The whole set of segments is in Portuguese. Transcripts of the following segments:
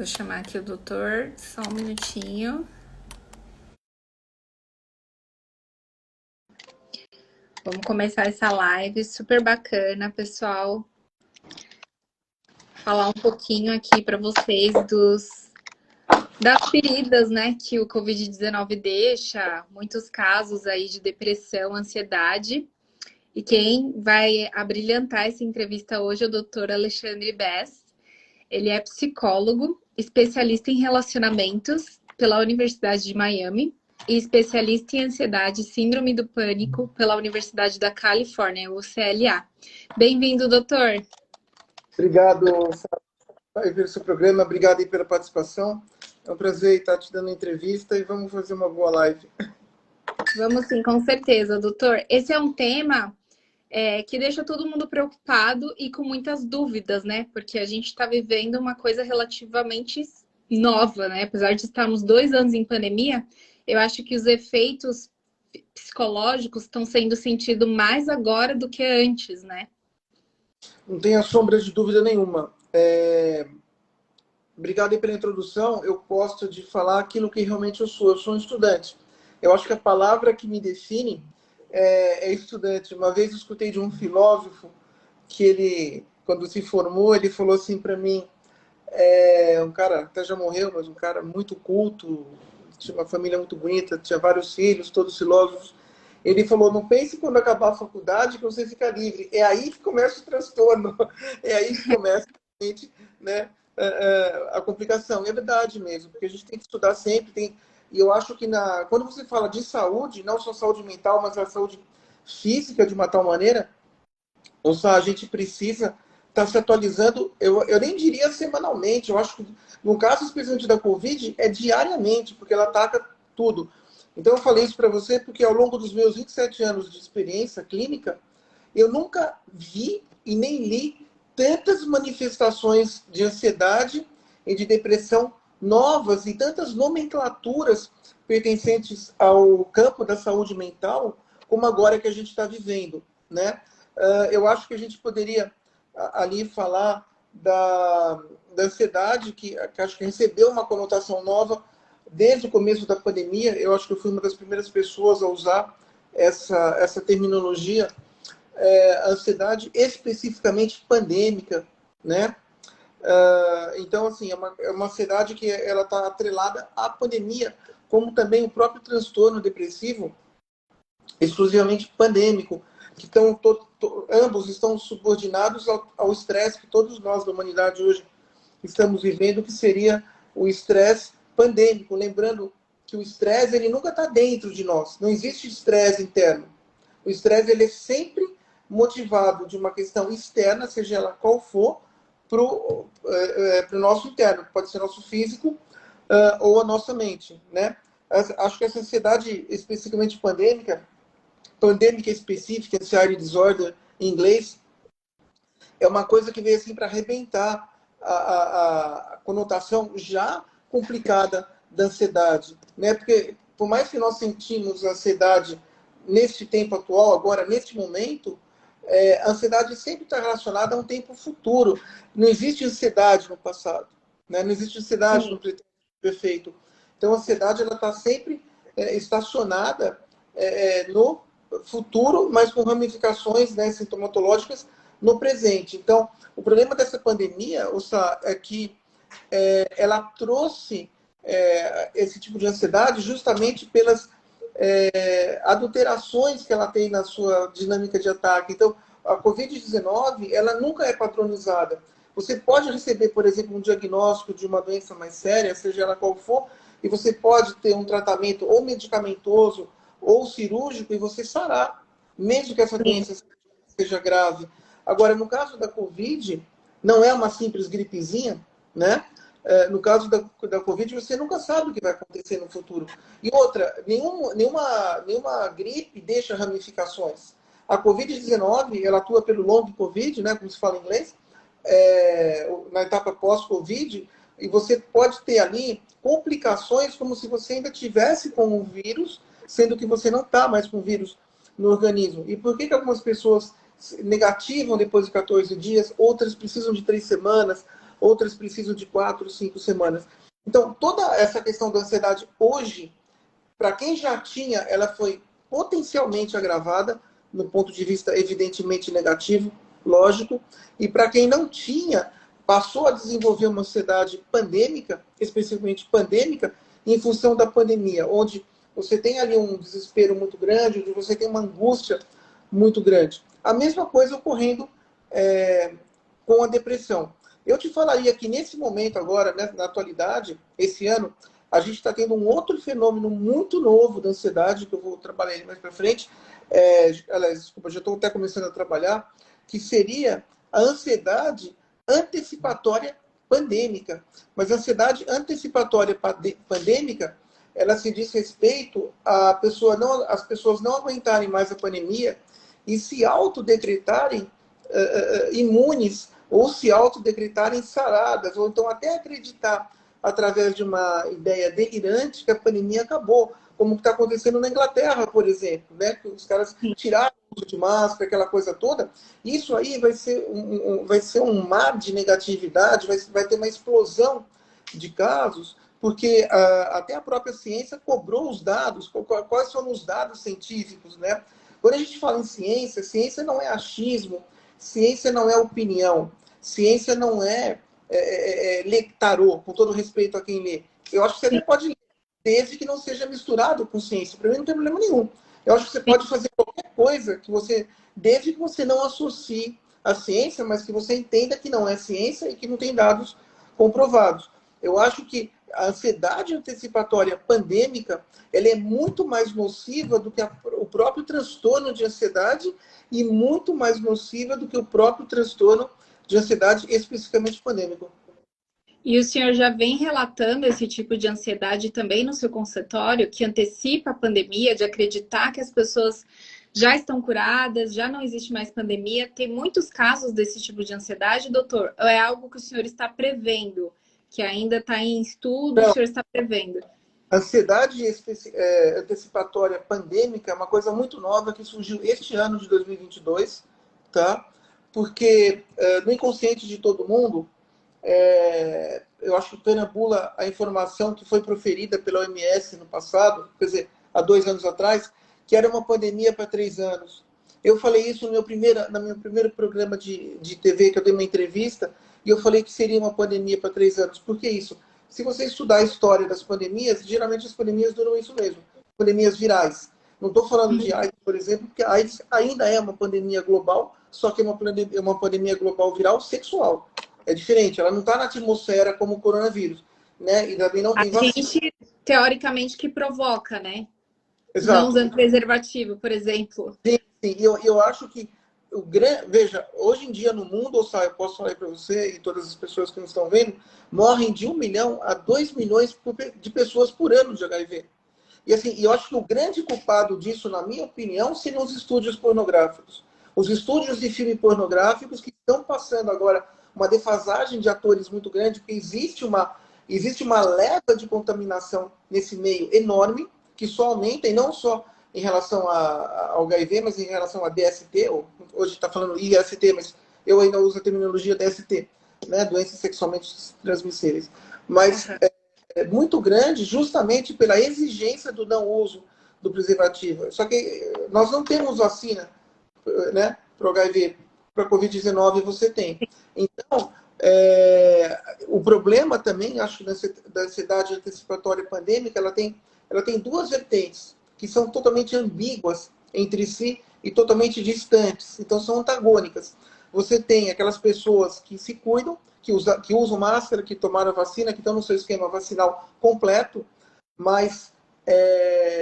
Vou chamar aqui o doutor, só um minutinho. Vamos começar essa live super bacana, pessoal. Falar um pouquinho aqui para vocês das feridas, né, que o Covid-19 deixa, muitos casos aí de depressão, ansiedade. E quem vai abrilhantar essa entrevista hoje é o doutor Alexandre Bess. Ele é psicólogo, especialista em relacionamentos pela Universidade de Miami e especialista em ansiedade e síndrome do pânico pela Universidade da Califórnia, UCLA. Bem-vindo, doutor. Obrigado, Sara, pelo seu programa. Obrigado aí pela participação. É um prazer estar te dando entrevista e vamos fazer uma boa live. Vamos sim, com certeza, doutor. Esse é um tema que deixa todo mundo preocupado e com muitas dúvidas, né? Porque a gente está vivendo uma coisa relativamente nova, né? Apesar de estarmos 2 anos em pandemia, eu acho que os efeitos psicológicos estão sendo sentidos mais agora do que antes, né? Não tenha sombra de dúvida nenhuma. Obrigado aí pela introdução. Eu gosto de falar aquilo que realmente eu sou. Eu sou um estudante. Eu acho que a palavra que me define é estudante. Uma vez eu escutei de um filósofo que ele, quando se formou, ele falou assim para mim, um cara, até já morreu, mas um cara muito culto, tinha uma família muito bonita, tinha vários filhos, todos filósofos. Ele falou, não pense quando acabar a faculdade que você fica livre. É aí que começa o transtorno. É aí que começa, né, a complicação. É verdade mesmo, porque a gente tem que estudar sempre. E eu acho que quando você fala de saúde, não só saúde mental, mas a saúde física de uma tal maneira, ou seja, a gente precisa estar se atualizando, eu nem diria semanalmente, eu acho que no caso especialmente da Covid, é diariamente, porque ela ataca tudo. Então eu falei isso para você porque ao longo dos meus 27 anos de experiência clínica, eu nunca vi e nem li tantas manifestações de ansiedade e de depressão novas e tantas nomenclaturas pertencentes ao campo da saúde mental como agora que a gente está vivendo, né? Eu acho que a gente poderia ali falar da ansiedade, que acho que recebeu uma conotação nova desde o começo da pandemia. Eu acho que eu fui uma das primeiras pessoas a usar essa terminologia, ansiedade especificamente pandêmica, né? Então, assim, é uma ansiedade que ela está atrelada à pandemia, como também o próprio transtorno depressivo, exclusivamente pandêmico, que ambos estão subordinados ao estresse que todos nós da humanidade hoje estamos vivendo, que seria o estresse pandêmico. Lembrando que o estresse ele nunca está dentro de nós, não existe estresse interno. O estresse ele é sempre motivado de uma questão externa, seja ela qual for, para o nosso interno, pode ser nosso físico ou a nossa mente, né? Acho que essa ansiedade especificamente pandêmica específica, anxiety disorder em inglês, é uma coisa que veio assim para arrebentar a conotação já complicada da ansiedade, né? Porque por mais que nós sentimos ansiedade neste tempo atual, agora neste momento, a ansiedade sempre está relacionada a um tempo futuro. Não existe ansiedade no passado, né? Não existe ansiedade no pretérito perfeito. Então a ansiedade ela está sempre estacionada no futuro, mas com ramificações, né, sintomatológicas no presente. Então, o problema dessa pandemia, é que ela trouxe esse tipo de ansiedade justamente pelas adulterações que ela tem na sua dinâmica de ataque. Então, a Covid-19, ela nunca é padronizada. Você pode receber, por exemplo, um diagnóstico de uma doença mais séria, seja ela qual for, e você pode ter um tratamento ou medicamentoso ou cirúrgico e você sarar, mesmo que essa doença seja grave. Agora, no caso da Covid, não é uma simples gripezinha, né? No caso da Covid, você nunca sabe o que vai acontecer no futuro. E outra, nenhuma gripe deixa ramificações. A Covid-19, ela atua pelo long Covid, né, como se fala em inglês, na etapa pós-Covid, e você pode ter ali complicações como se você ainda tivesse com o vírus, sendo que você não está mais com o vírus no organismo. E por que algumas pessoas negativam depois de 14 dias, outras precisam de 3 semanas, outras precisam de 4, 5 semanas. Então, toda essa questão da ansiedade hoje, para quem já tinha, ela foi potencialmente agravada, no ponto de vista evidentemente negativo, lógico, e para quem não tinha, passou a desenvolver uma ansiedade pandêmica, especificamente pandêmica, em função da pandemia, onde você tem ali um desespero muito grande, onde você tem uma angústia muito grande. A mesma coisa ocorrendo com a depressão. Eu te falaria que nesse momento agora, né, na atualidade, esse ano, a gente está tendo um outro fenômeno muito novo da ansiedade, que eu vou trabalhar mais para frente. Aliás, desculpa, já estou até começando a trabalhar, que seria a ansiedade antecipatória pandêmica. Mas a ansiedade antecipatória pandêmica, ela se diz respeito a as pessoas não aguentarem mais a pandemia e se autodecretarem imunes ou se autodecretarem saradas, ou então até acreditar, através de uma ideia delirante, que a pandemia acabou, como está acontecendo na Inglaterra, por exemplo, né? Que os caras tiraram o uso de máscara, aquela coisa toda. Isso aí vai ser um mar de negatividade, vai ter uma explosão de casos, porque até a própria ciência cobrou os dados, quais foram os dados científicos, né? Quando a gente fala em ciência, ciência não é achismo, ciência não é opinião, ciência não é ler tarô, com todo respeito a quem lê. Eu acho que você até pode ler, desde que não seja misturado com ciência. Para mim não tem problema nenhum. Eu acho que você pode fazer qualquer coisa que você, desde que você não associe a ciência, mas que você entenda que não é ciência e que não tem dados comprovados. Eu acho que a ansiedade antecipatória pandêmica, ela é muito mais nociva do que o próprio transtorno de ansiedade e muito mais nociva do que o próprio transtorno de ansiedade especificamente pandêmico. E o senhor já vem relatando esse tipo de ansiedade também no seu consultório, que antecipa a pandemia, de acreditar que as pessoas já estão curadas, já não existe mais pandemia. Tem muitos casos desse tipo de ansiedade, doutor? Ou é algo que o senhor está prevendo, que ainda está em estudo, o senhor está prevendo? Ansiedade antecipatória pandêmica é uma coisa muito nova que surgiu este ano de 2022, tá? Porque no inconsciente de todo mundo, eu acho que perambula a informação que foi proferida pela OMS no passado, quer dizer, há 2 anos atrás, que era uma pandemia para 3 anos. Eu falei isso no meu primeiro programa de TV, que eu dei uma entrevista, e eu falei que seria uma pandemia para 3 anos. Por que isso? Se você estudar a história das pandemias, geralmente as pandemias duram isso mesmo, pandemias virais. Não estou falando de AIDS, por exemplo, porque a AIDS ainda é uma pandemia global, só que é uma pandemia global viral sexual. É diferente, ela não está na atmosfera como o coronavírus, né? E também não tem vacina. A gente, teoricamente, que provoca, né? Exato. Não usando preservativo, por exemplo. Sim, sim. Eu acho que veja, hoje em dia no mundo, eu posso falar para você e todas as pessoas que nos estão vendo, morrem de 1 milhão a 2 milhões de pessoas por ano de HIV. E assim, eu acho que o grande culpado disso, na minha opinião, seriam os estúdios pornográficos. Os estúdios de filme pornográficos que estão passando agora uma defasagem de atores muito grande, porque existe uma leva de contaminação nesse meio enorme, que só aumenta, e não só em relação ao HIV, mas em relação a DST, hoje está falando IST, mas eu ainda uso a terminologia DST, né? Doenças sexualmente transmissíveis. Mas é muito grande justamente pela exigência do não uso do preservativo. Só que nós não temos vacina, né, para o HIV, para a Covid-19 você tem. Então, o problema também, acho, da ansiedade antecipatória pandêmica, ela tem 2 vertentes, que são totalmente ambíguas entre si e totalmente distantes. Então, são antagônicas. Você tem aquelas pessoas que se cuidam, que usam máscara, que tomaram vacina, que estão no seu esquema vacinal completo, mas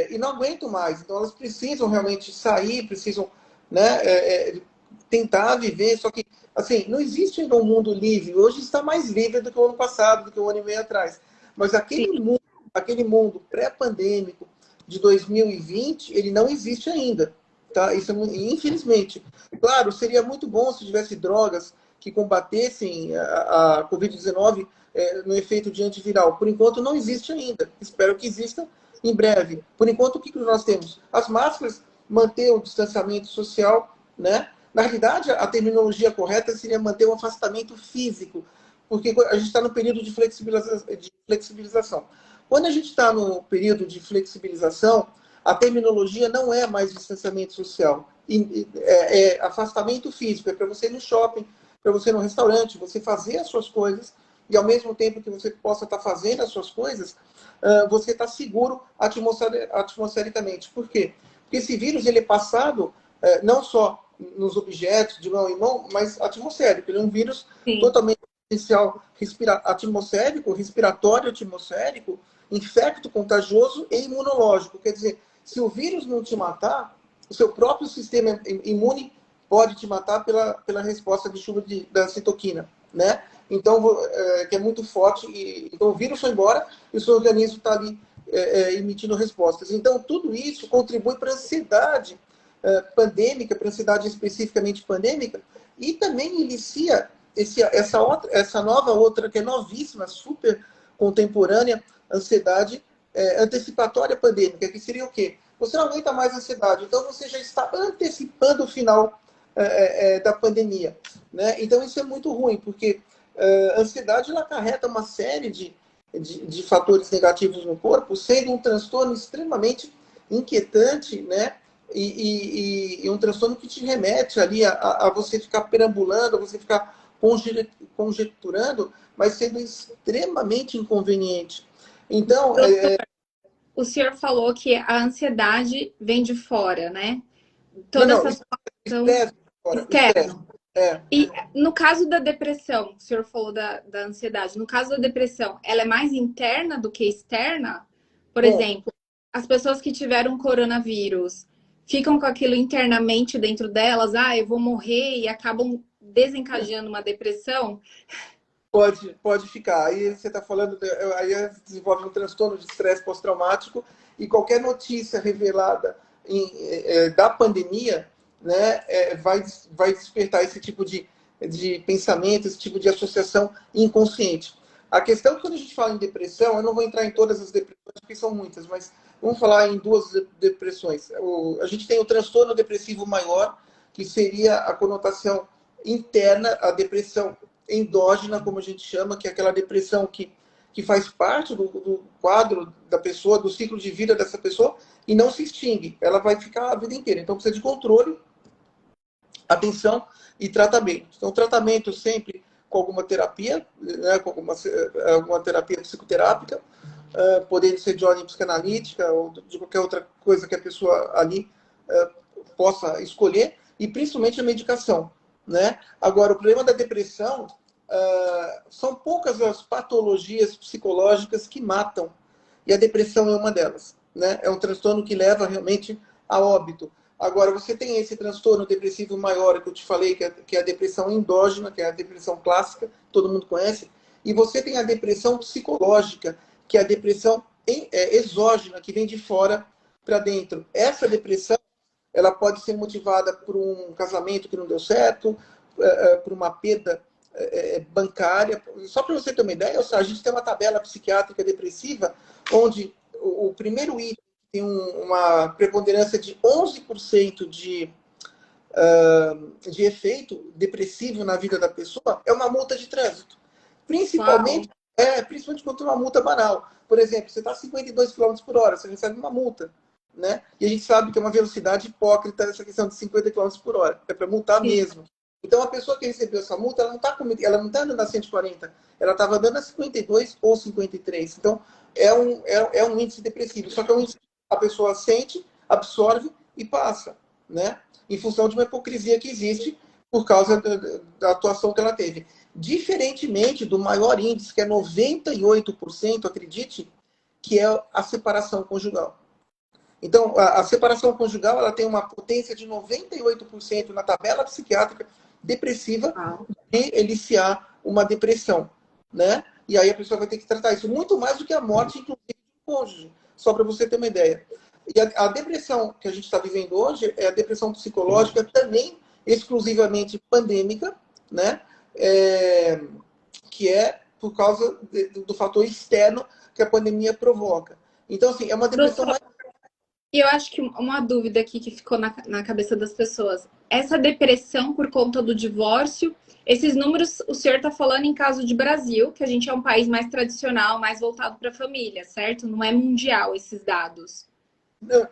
e não aguentam mais. Então, elas precisam realmente sair, precisam, né, tentar viver. Só que, assim, não existe ainda um mundo livre. Hoje está mais livre do que o ano passado, do que 1 ano e meio atrás. Mas aquele mundo pré-pandêmico de 2020, ele não existe ainda. Tá? Isso infelizmente. Claro, seria muito bom se tivesse drogas que combatessem a Covid-19 no efeito de antiviral. Por enquanto, não existe ainda. Espero que exista em breve. Por enquanto, o que nós temos? As máscaras, manter o distanciamento social, né? Na realidade, a terminologia correta seria manter o afastamento físico, porque a gente está no período de flexibilização. Quando a gente está no período de flexibilização, a terminologia não é mais distanciamento social, é afastamento físico, é para você ir no shopping, para você ir no restaurante, você fazer as suas coisas, e ao mesmo tempo que você possa estar fazendo as suas coisas, você está seguro atmosfericamente. Por quê? Porque esse vírus ele é passado não só nos objetos, de mão em mão, mas atmosférico. Ele é um vírus Sim. totalmente potencial atmosférico, respiratório atmosférico, infecto contagioso e imunológico. Quer dizer, se o vírus não te matar, o seu próprio sistema imune pode te matar pela resposta de chuva da citoquina, né? Então, que é muito forte. Então, o vírus foi embora e o seu organismo está ali emitindo respostas. Então, tudo isso contribui para a ansiedade pandêmica, para a ansiedade especificamente pandêmica, e também inicia essa nova outra, que é novíssima, super contemporânea, ansiedade antecipatória pandêmica, que seria o quê? Você não aguenta mais a ansiedade, então você já está antecipando o final da pandemia, né? Então isso é muito ruim, porque a ansiedade ela acarreta uma série de fatores negativos no corpo, sendo um transtorno extremamente inquietante, né? E um transtorno que te remete ali a você ficar perambulando, a você ficar conjecturando, mas sendo extremamente inconveniente. Então, O senhor falou que a ansiedade vem de fora, né? Toda não, essa situação estresse, fora, estresse. externa. É. E no caso da depressão, o senhor falou da ansiedade, no caso da depressão, ela é mais interna do que externa? Por Bom, exemplo, as pessoas que tiveram coronavírus ficam com aquilo internamente dentro delas, eu vou morrer, e acabam desencadeando uma depressão? pode ficar. Aí você está falando, aí desenvolve um transtorno de estresse pós-traumático e qualquer notícia revelada da pandemia, né, vai despertar esse tipo de pensamento, esse tipo de associação inconsciente. A questão é que quando a gente fala em depressão, eu não vou entrar em todas as depressões, porque são muitas, mas vamos falar em duas depressões. A gente tem o transtorno depressivo maior, que seria a conotação interna, a depressão endógena, como a gente chama, que é aquela depressão que faz parte do quadro da pessoa, do ciclo de vida dessa pessoa, e não se extingue. Ela vai ficar a vida inteira. Então precisa de controle, atenção e tratamento. Então, tratamento sempre com alguma terapia, né, com alguma terapia psicoterápica, podendo ser de ordem psicanalítica ou de qualquer outra coisa que a pessoa ali possa escolher, e principalmente a medicação, né? Agora, o problema da depressão são poucas as patologias psicológicas que matam, e a depressão é uma delas, né? É um transtorno que leva realmente a óbito. Agora, você tem esse transtorno depressivo maior que eu te falei, que é a depressão endógena, que é a depressão clássica, todo mundo conhece, e você tem a depressão psicológica, que é a depressão exógena, que vem de fora para dentro. Essa depressão, ela pode ser motivada por um casamento que não deu certo, por uma perda bancária. Só para você ter uma ideia, a gente tem uma tabela psiquiátrica depressiva, onde o primeiro item tem uma preponderância de 11% de efeito depressivo na vida da pessoa, é uma multa de trânsito. Uau! Principalmente quando uma multa banal. Por exemplo, você está a 52 km por hora, você recebe uma multa. Né? E a gente sabe que é uma velocidade hipócrita essa questão de 50 km por hora. É para multar Sim. mesmo. Então, a pessoa que recebeu essa multa, ela não tá andando a 140, ela estava andando a 52 ou 53. Então, é um índice depressivo. Só que é um índice que a pessoa sente, absorve e passa, né? Em função de uma hipocrisia que existe por causa da atuação que ela teve. Diferentemente do maior índice, que é 98%, acredite, que é a separação conjugal. Então, a separação conjugal ela tem uma potência de 98% na tabela psiquiátrica depressiva Uau. de eliciar uma depressão, né? E aí a pessoa vai ter que tratar isso muito mais do que a morte, inclusive, do cônjuge, só para você ter uma ideia. E a depressão que a gente está vivendo hoje é a depressão psicológica, também exclusivamente pandêmica, né? Que é por causa do fator externo que a pandemia provoca. Então, assim, é uma depressão Doutor, mais... E eu acho que uma dúvida aqui que ficou na cabeça das pessoas. Essa depressão por conta do divórcio, esses números o senhor está falando em caso de Brasil, que a gente é um país mais tradicional, mais voltado para a família, certo? Não é mundial esses dados.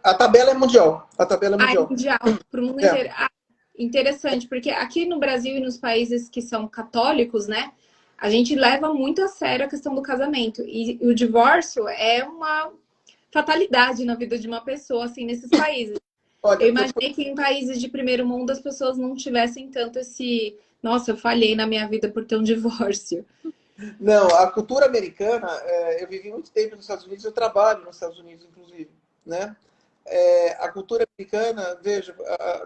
A tabela é mundial. A tabela é Ah, é mundial. mundial, para o mundo É. inteiro. Ah, interessante, porque aqui no Brasil e nos países que são católicos, né, a gente leva muito a sério a questão do casamento. E o divórcio é uma fatalidade na vida de uma pessoa, assim, nesses países. Eu Olha, imaginei que em países de primeiro mundo as pessoas não tivessem tanto esse. Nossa, eu falhei na minha vida por ter um divórcio. não, a cultura americana, eu vivi muito tempo nos Estados Unidos, eu trabalho nos Estados Unidos, inclusive, né? A cultura americana, veja,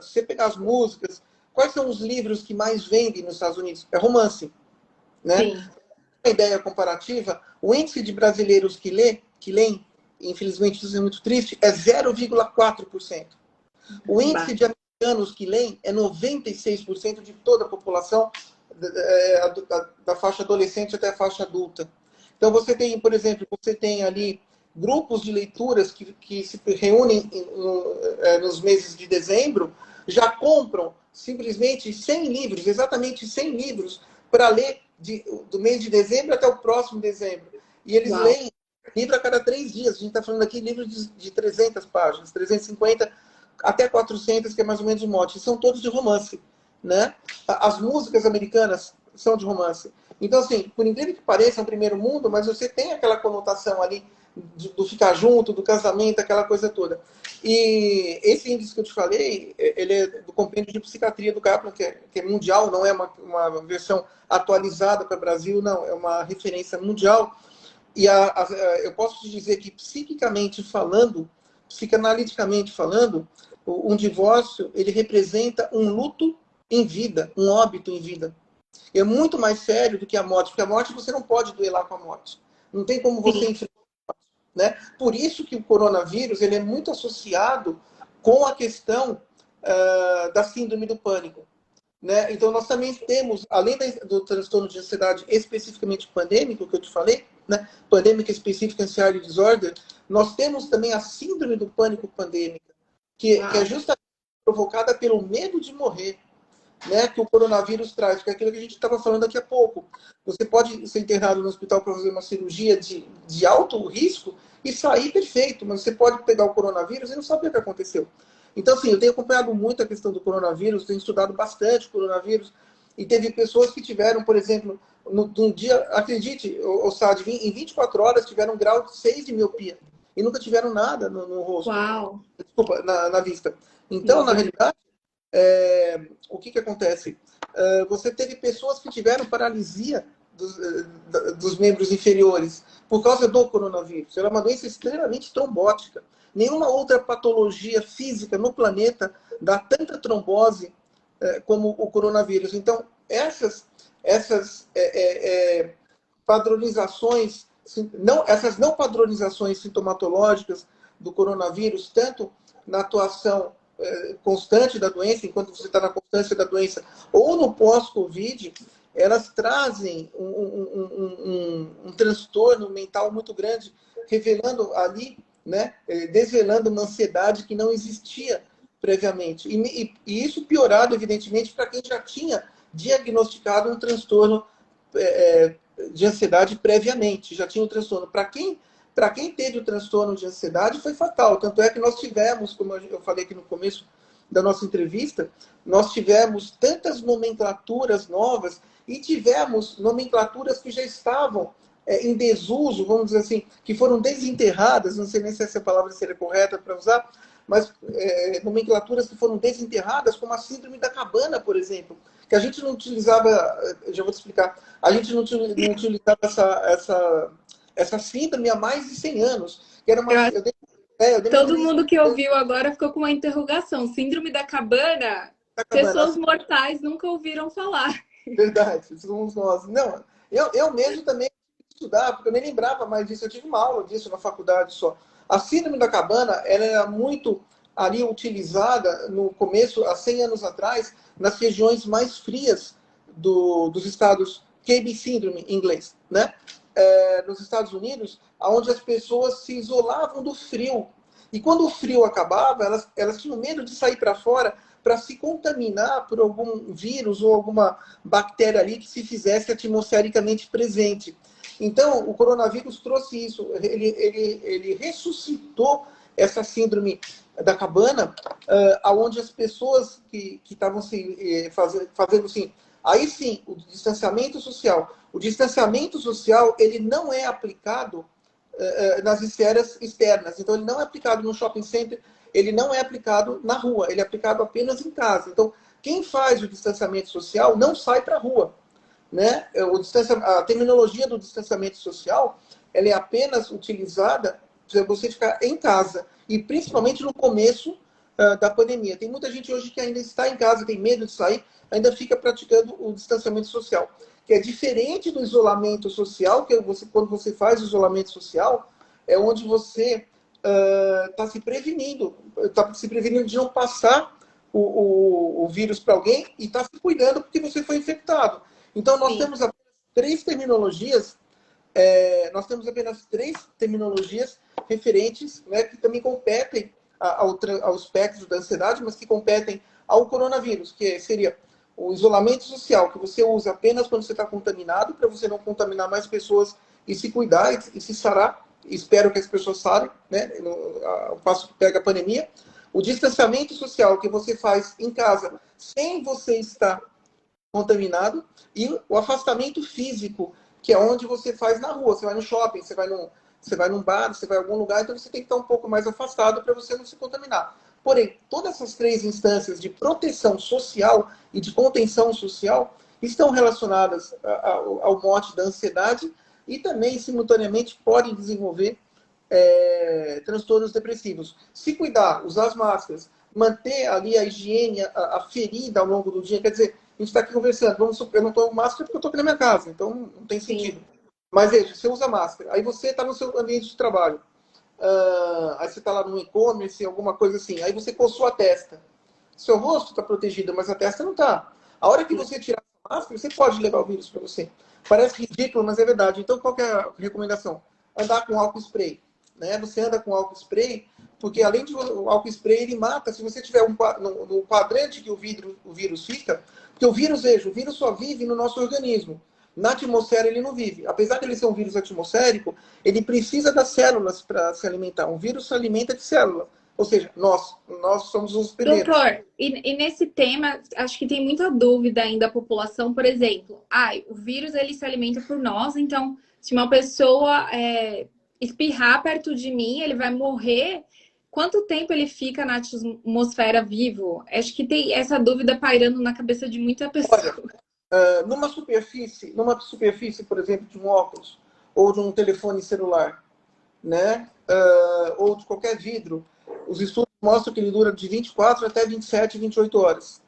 se você pegar as músicas, quais são os livros que mais vendem nos Estados Unidos? É romance, né? Sim. Uma ideia comparativa, o índice de brasileiros que leem, infelizmente isso é muito triste, é 0,4%. O índice de americanos que leem é 96% de toda a população da faixa adolescente até a faixa adulta. Então você tem, por exemplo, você tem ali grupos de leituras que se reúnem nos meses de dezembro, já compram simplesmente 100 livros, exatamente 100 livros, para ler do mês de dezembro até o próximo dezembro. E eles Uau. leem livro a cada 3 dias. A gente está falando aqui de livros de 300 páginas, 350 até 400, que é mais ou menos o mote. São todos de romance, né? As músicas americanas são de romance. Então, assim, por incrível que pareça, é um primeiro mundo, mas você tem aquela conotação ali do ficar junto, do casamento, aquela coisa toda. E esse índice que eu te falei, ele é do compêndio de psiquiatria do Kaplan, que é mundial, não é uma versão atualizada para o Brasil, não, é uma referência mundial. E eu posso te dizer que, psiquicamente falando, psicanaliticamente falando, um divórcio, ele representa um luto em vida, um óbito em vida. É muito mais sério do que a morte, porque a morte você não pode duelar com a morte. Não tem como você Sim. enfrentar, né? Por isso que o coronavírus ele é muito associado com a questão da síndrome do pânico. Né? Então, nós também temos, além do transtorno de ansiedade especificamente pandêmico, que eu te falei, né? Pandêmica específica anxiety disorder, nós temos também a síndrome do pânico pandêmica, que é Uau. justamente provocada pelo medo de morrer, né? Que o coronavírus traz, que é aquilo que a gente estava falando daqui a pouco. Você pode ser internado no hospital para fazer uma cirurgia de alto risco e sair perfeito, mas você pode pegar o coronavírus e não saber o que aconteceu. Então, assim, eu tenho acompanhado muito a questão do coronavírus, tenho estudado bastante o coronavírus, e teve pessoas que tiveram, por exemplo, num dia, acredite, o Sad, em 24 horas tiveram um grau de 6 de miopia, e nunca tiveram nada no rosto, Uau. desculpa, na vista. Então, Meu na Deus. realidade, o que acontece? Você teve pessoas que tiveram paralisia dos membros inferiores por causa do coronavírus. Ela é uma doença extremamente trombótica. Nenhuma outra patologia física no planeta dá tanta trombose como o coronavírus. Então, essas padronizações, essas não padronizações sintomatológicas do coronavírus, tanto na atuação constante da doença, enquanto você está na constância da doença, ou no pós-Covid, elas trazem um transtorno mental muito grande, revelando ali, né, desvelando uma ansiedade que não existia previamente. E isso piorado, evidentemente, para quem já tinha diagnosticado um transtorno de ansiedade previamente, já tinha o transtorno. Para quem teve o transtorno de ansiedade, foi fatal. Tanto é que nós tivemos, como eu falei aqui no começo da nossa entrevista, nós tivemos tantas nomenclaturas novas e tivemos nomenclaturas que já estavam em desuso, vamos dizer assim, que foram desenterradas, não sei nem se essa palavra seria correta para usar, mas nomenclaturas que foram desenterradas, como a síndrome da cabana, por exemplo, que a gente não utilizava, já vou te explicar, a gente não utilizava essa síndrome há mais de 100 anos, que era uma... Eu acho Eu que dei uma todo entrevista mundo que ouviu agora ficou com uma interrogação. Síndrome da cabana, da cabana, pessoas assim, mortais nunca ouviram falar. verdade, somos nós. Não, eu mesmo também estudar, porque eu nem lembrava mais disso, eu tive uma aula disso na faculdade só. A síndrome da cabana, ela era muito ali utilizada no começo, há 100 anos atrás, nas regiões mais frias dos estados, KB Syndrome em inglês, né? Nos Estados Unidos, onde as pessoas se isolavam do frio. E quando o frio acabava, elas tinham medo de sair para fora para se contaminar por algum vírus ou alguma bactéria ali que se fizesse atmosfericamente presente. Então, o coronavírus trouxe isso, ele ressuscitou essa síndrome da cabana, onde as pessoas que estavam fazendo assim, aí sim, o distanciamento social. O distanciamento social, ele não é aplicado nas esferas externas. Então, ele não é aplicado no shopping center, ele não é aplicado na rua, ele é aplicado apenas em casa. Então, quem faz o distanciamento social não sai para a rua. Né? A terminologia do distanciamento social, ela é apenas utilizada para você ficar em casa, e principalmente no começo da pandemia. Tem muita gente hoje que ainda está em casa, tem medo de sair, ainda fica praticando o distanciamento social, que é diferente do isolamento social, que quando você faz o isolamento social, é onde você está se prevenindo de não passar o vírus para alguém e está se cuidando porque você foi infectado. Então, nós Sim. temos apenas três terminologias, referentes, né, que também competem ao espectro da ansiedade, mas que competem ao coronavírus, que seria o isolamento social, que você usa apenas quando você está contaminado, para você não contaminar mais pessoas e se cuidar e se sarar. Espero que as pessoas sarem, né, ao passo que pega a pandemia. O distanciamento social, que você faz em casa, sem você estar contaminado, e o afastamento físico, que é onde você faz na rua. Você vai no shopping, você vai num bar, você vai em algum lugar, então você tem que estar um pouco mais afastado para você não se contaminar. Porém, todas essas três instâncias de proteção social e de contenção social estão relacionadas ao mote da ansiedade e também, simultaneamente, podem desenvolver transtornos depressivos. Se cuidar, usar as máscaras, manter ali a higiene, a ferida ao longo do dia, quer dizer, a gente está aqui conversando, eu não estou com máscara porque eu estou aqui na minha casa, então não tem sentido. Sim. Mas veja, você usa máscara, aí você está no seu ambiente de trabalho, aí você está lá no e-commerce, alguma coisa assim, aí você coçou a testa. Seu rosto está protegido, mas a testa não está. A hora que você tirar a máscara, você pode levar o vírus para você. Parece ridículo, mas é verdade. Então, qual que é a recomendação? Andar com álcool spray. Né? Você anda com álcool spray, porque além de o álcool spray, ele mata. Se você tiver no quadrante que o vírus fica, porque o vírus só vive no nosso organismo. Na atmosfera ele não vive. Apesar de ele ser um vírus atmosférico, ele precisa das células para se alimentar. Um vírus se alimenta de células. Ou seja, nós somos os primeiros. Doutor, e nesse tema, acho que tem muita dúvida ainda a população, por exemplo, o vírus ele se alimenta por nós, então se uma pessoa espirrar perto de mim, ele vai morrer. Quanto tempo ele fica na atmosfera vivo? Acho que tem essa dúvida pairando na cabeça de muita Olha, pessoa. numa superfície, por exemplo, de um óculos ou de um telefone celular, né? Ou de qualquer vidro, os estudos mostram que ele dura de 24 até 27, 28 horas.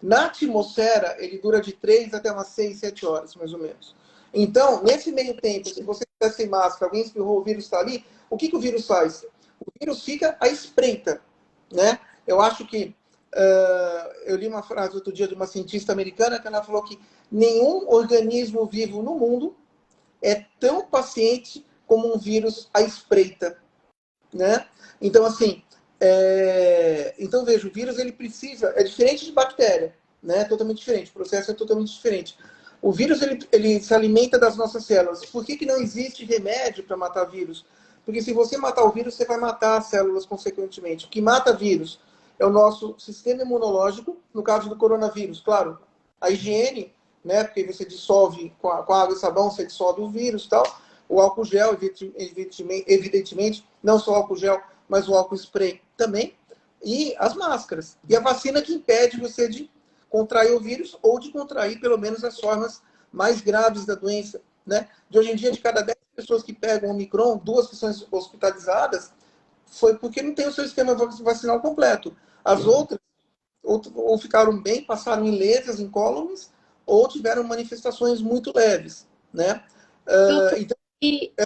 Na atmosfera, ele dura de 3 até umas 6, 7 horas, mais ou menos. Então, nesse meio tempo, se você estiver sem máscara, alguém espirrou, o vírus está ali, o que o vírus faz? O vírus fica à espreita, né? Eu acho que eu li uma frase outro dia de uma cientista americana que ela falou que nenhum organismo vivo no mundo é tão paciente como um vírus à espreita, né? Então, assim, então veja, o vírus ele precisa, é diferente de bactéria, né? Totalmente diferente, o processo é totalmente diferente. O vírus ele se alimenta das nossas células. Por que não existe remédio para matar vírus? Porque se você matar o vírus, você vai matar as células consequentemente. O que mata vírus é o nosso sistema imunológico, no caso do coronavírus, claro. A higiene, né? Porque você dissolve com água e sabão, você dissolve o vírus e tal. O álcool gel, evidentemente, não só o álcool gel, mas o álcool spray também. E as máscaras. E a vacina que impede você de contrair o vírus ou de contrair pelo menos as formas mais graves da doença, né? De hoje em dia, de cada 10 pessoas que pegam o Omicron, 2 que são hospitalizadas, foi porque não tem o seu esquema vacinal completo. As outras ou ficaram bem, passaram ilesas, incólumes, ou tiveram manifestações muito leves, né? Doutor, Então,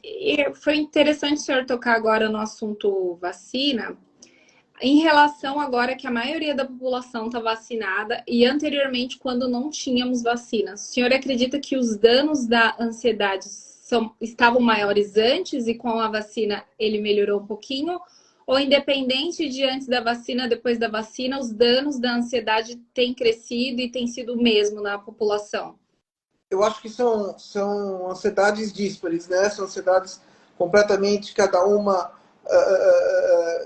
e foi interessante o senhor tocar agora no assunto vacina, em relação agora que a maioria da população está vacinada e anteriormente quando não tínhamos vacinas. O senhor acredita que os danos da ansiedade estavam maiores antes e com a vacina ele melhorou um pouquinho? Ou independente de antes da vacina, depois da vacina, os danos da ansiedade têm crescido e têm sido o mesmo na população? Eu acho que são ansiedades díspares, né? São ansiedades completamente, cada uma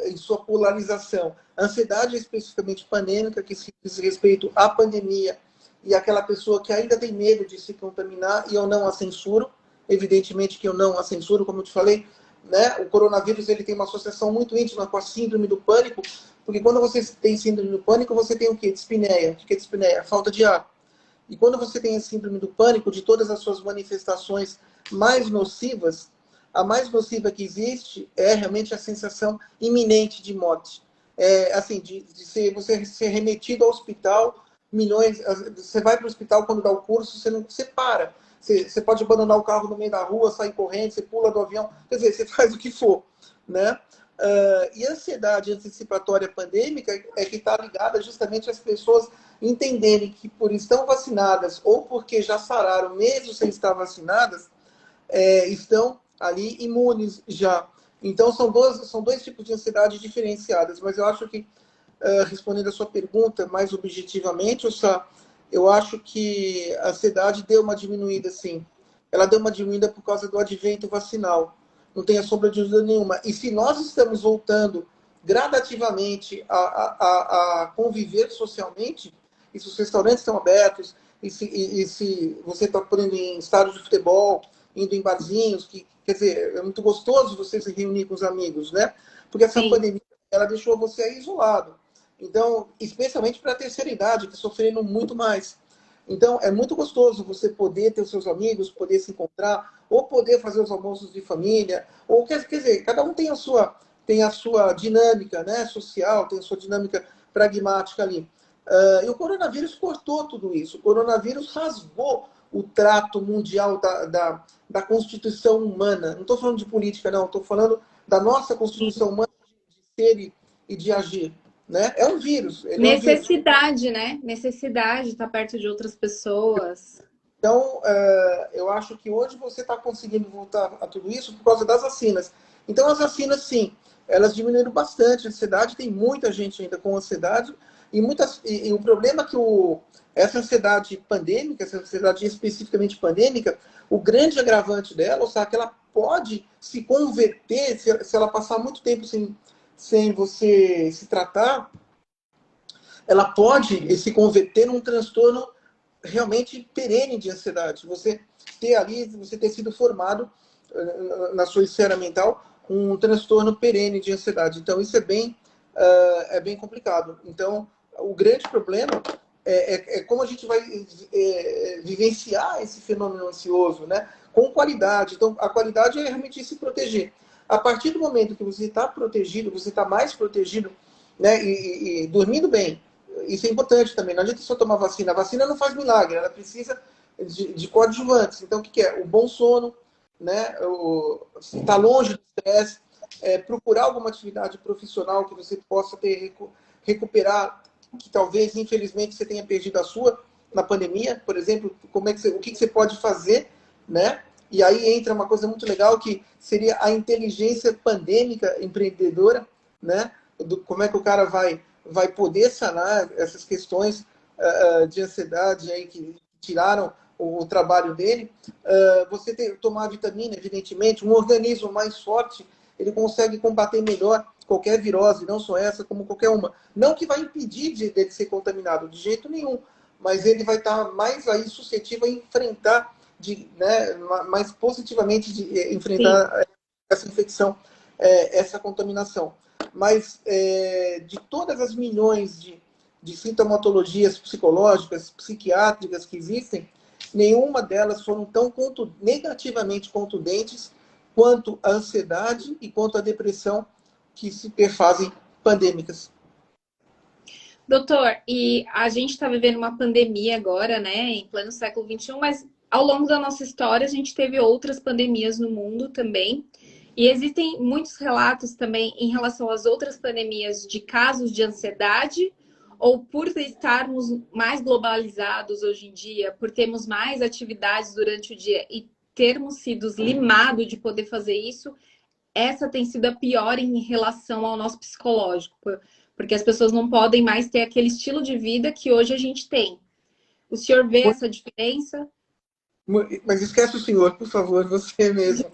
em sua polarização. A ansiedade é especificamente pandêmica, que se diz respeito à pandemia, e aquela pessoa que ainda tem medo de se contaminar, e eu não a censuro, evidentemente que eu não a censuro, como eu te falei, né? O coronavírus ele tem uma associação muito íntima com a síndrome do pânico, porque quando você tem síndrome do pânico, você tem o quê? Dispneia. O que é dispneia? Falta de ar. E quando você tem a síndrome do pânico, de todas as suas manifestações mais nocivas, a mais nociva que existe é realmente a sensação iminente de morte. Assim, você ser remetido ao hospital, milhões. Você vai para o hospital quando dá o curso, você para. Você pode abandonar o carro no meio da rua, sair correndo, você pula do avião, quer dizer, você faz o que for, né? E a ansiedade antecipatória pandêmica é que está ligada justamente às pessoas entenderem que por estão vacinadas ou porque já sararam mesmo sem estar vacinadas, estão ali imunes já. Então são dois tipos de ansiedade diferenciadas, mas eu acho que, respondendo a sua pergunta mais objetivamente, eu acho que a ansiedade deu uma diminuída, sim. Ela deu uma diminuída por causa do advento vacinal. Não tenha sombra de dúvida nenhuma. E se nós estamos voltando gradativamente a conviver socialmente, e se os restaurantes estão abertos, e se você está indo em estádios de futebol, indo em barzinhos, quer dizer, é muito gostoso você se reunir com os amigos, né? Porque essa Sim. pandemia, ela deixou você aí isolado. Então, especialmente para a terceira idade, que sofreram muito mais. Então, é muito gostoso você poder ter os seus amigos, poder se encontrar, ou poder fazer os almoços de família, ou quer dizer, cada um tem a sua dinâmica, né, social, tem a sua dinâmica pragmática ali. E o coronavírus cortou tudo isso. O coronavírus rasgou o trato mundial da constituição humana. Não estou falando de política, não. Estou falando da nossa constituição humana de ser e de agir. Né? É um vírus. Ele é um vírus. Necessidade, né? Necessidade de estar perto de outras pessoas. Então, eu acho que hoje você está conseguindo voltar a tudo isso por causa das vacinas. Então, as vacinas, sim, elas diminuíram bastante a ansiedade. Tem muita gente ainda com ansiedade. E o problema é que essa ansiedade pandêmica, essa ansiedade especificamente pandêmica, o grande agravante dela, ou seja, que ela pode se converter, se ela passar muito tempo sem você se tratar, ela pode se converter num transtorno realmente perene de ansiedade. Você ter sido formado na sua esfera mental um transtorno perene de ansiedade. Então, isso é bem complicado. Então, o grande problema é como a gente vai vivenciar esse fenômeno ansioso, né? Com qualidade. Então, a qualidade é realmente se proteger. A partir do momento que você está protegido, você está mais protegido, né? E dormindo bem. Isso é importante também. Não adianta só tomar vacina. A vacina não faz milagre. Ela precisa de coadjuvantes. Então, o que é? O bom sono, né? Estar longe do estresse, procurar alguma atividade profissional que você possa recuperar, que talvez, infelizmente, você tenha perdido a sua na pandemia, por exemplo, o que você pode fazer, né? E aí entra uma coisa muito legal que seria a inteligência pandêmica empreendedora, né? Como é que o cara vai poder sanar essas questões de ansiedade aí que tiraram o trabalho dele. Você tomar vitamina, evidentemente, um organismo mais forte, ele consegue combater melhor qualquer virose, não só essa, como qualquer uma. Não que vai impedir dele ser contaminado, de jeito nenhum, mas ele vai estar mais aí suscetível a enfrentar, né, mais positivamente de enfrentar Sim. essa infecção, essa contaminação. Mas de todas as milhões de sintomatologias psicológicas, psiquiátricas que existem, nenhuma delas foram tão negativamente contundentes quanto a ansiedade e quanto a depressão, que se perfazem pandêmicas. Doutor, e a gente está vivendo uma pandemia agora, né, em pleno século XXI, mas ao longo da nossa história a gente teve outras pandemias no mundo também. E existem muitos relatos também em relação às outras pandemias de casos de ansiedade, ou por estarmos mais globalizados hoje em dia, por termos mais atividades durante o dia e termos sido limados de poder fazer isso, essa tem sido a pior em relação ao nosso psicológico, porque as pessoas não podem mais ter aquele estilo de vida que hoje a gente tem. O senhor vê essa diferença? Mas esquece o senhor, por favor, você mesmo.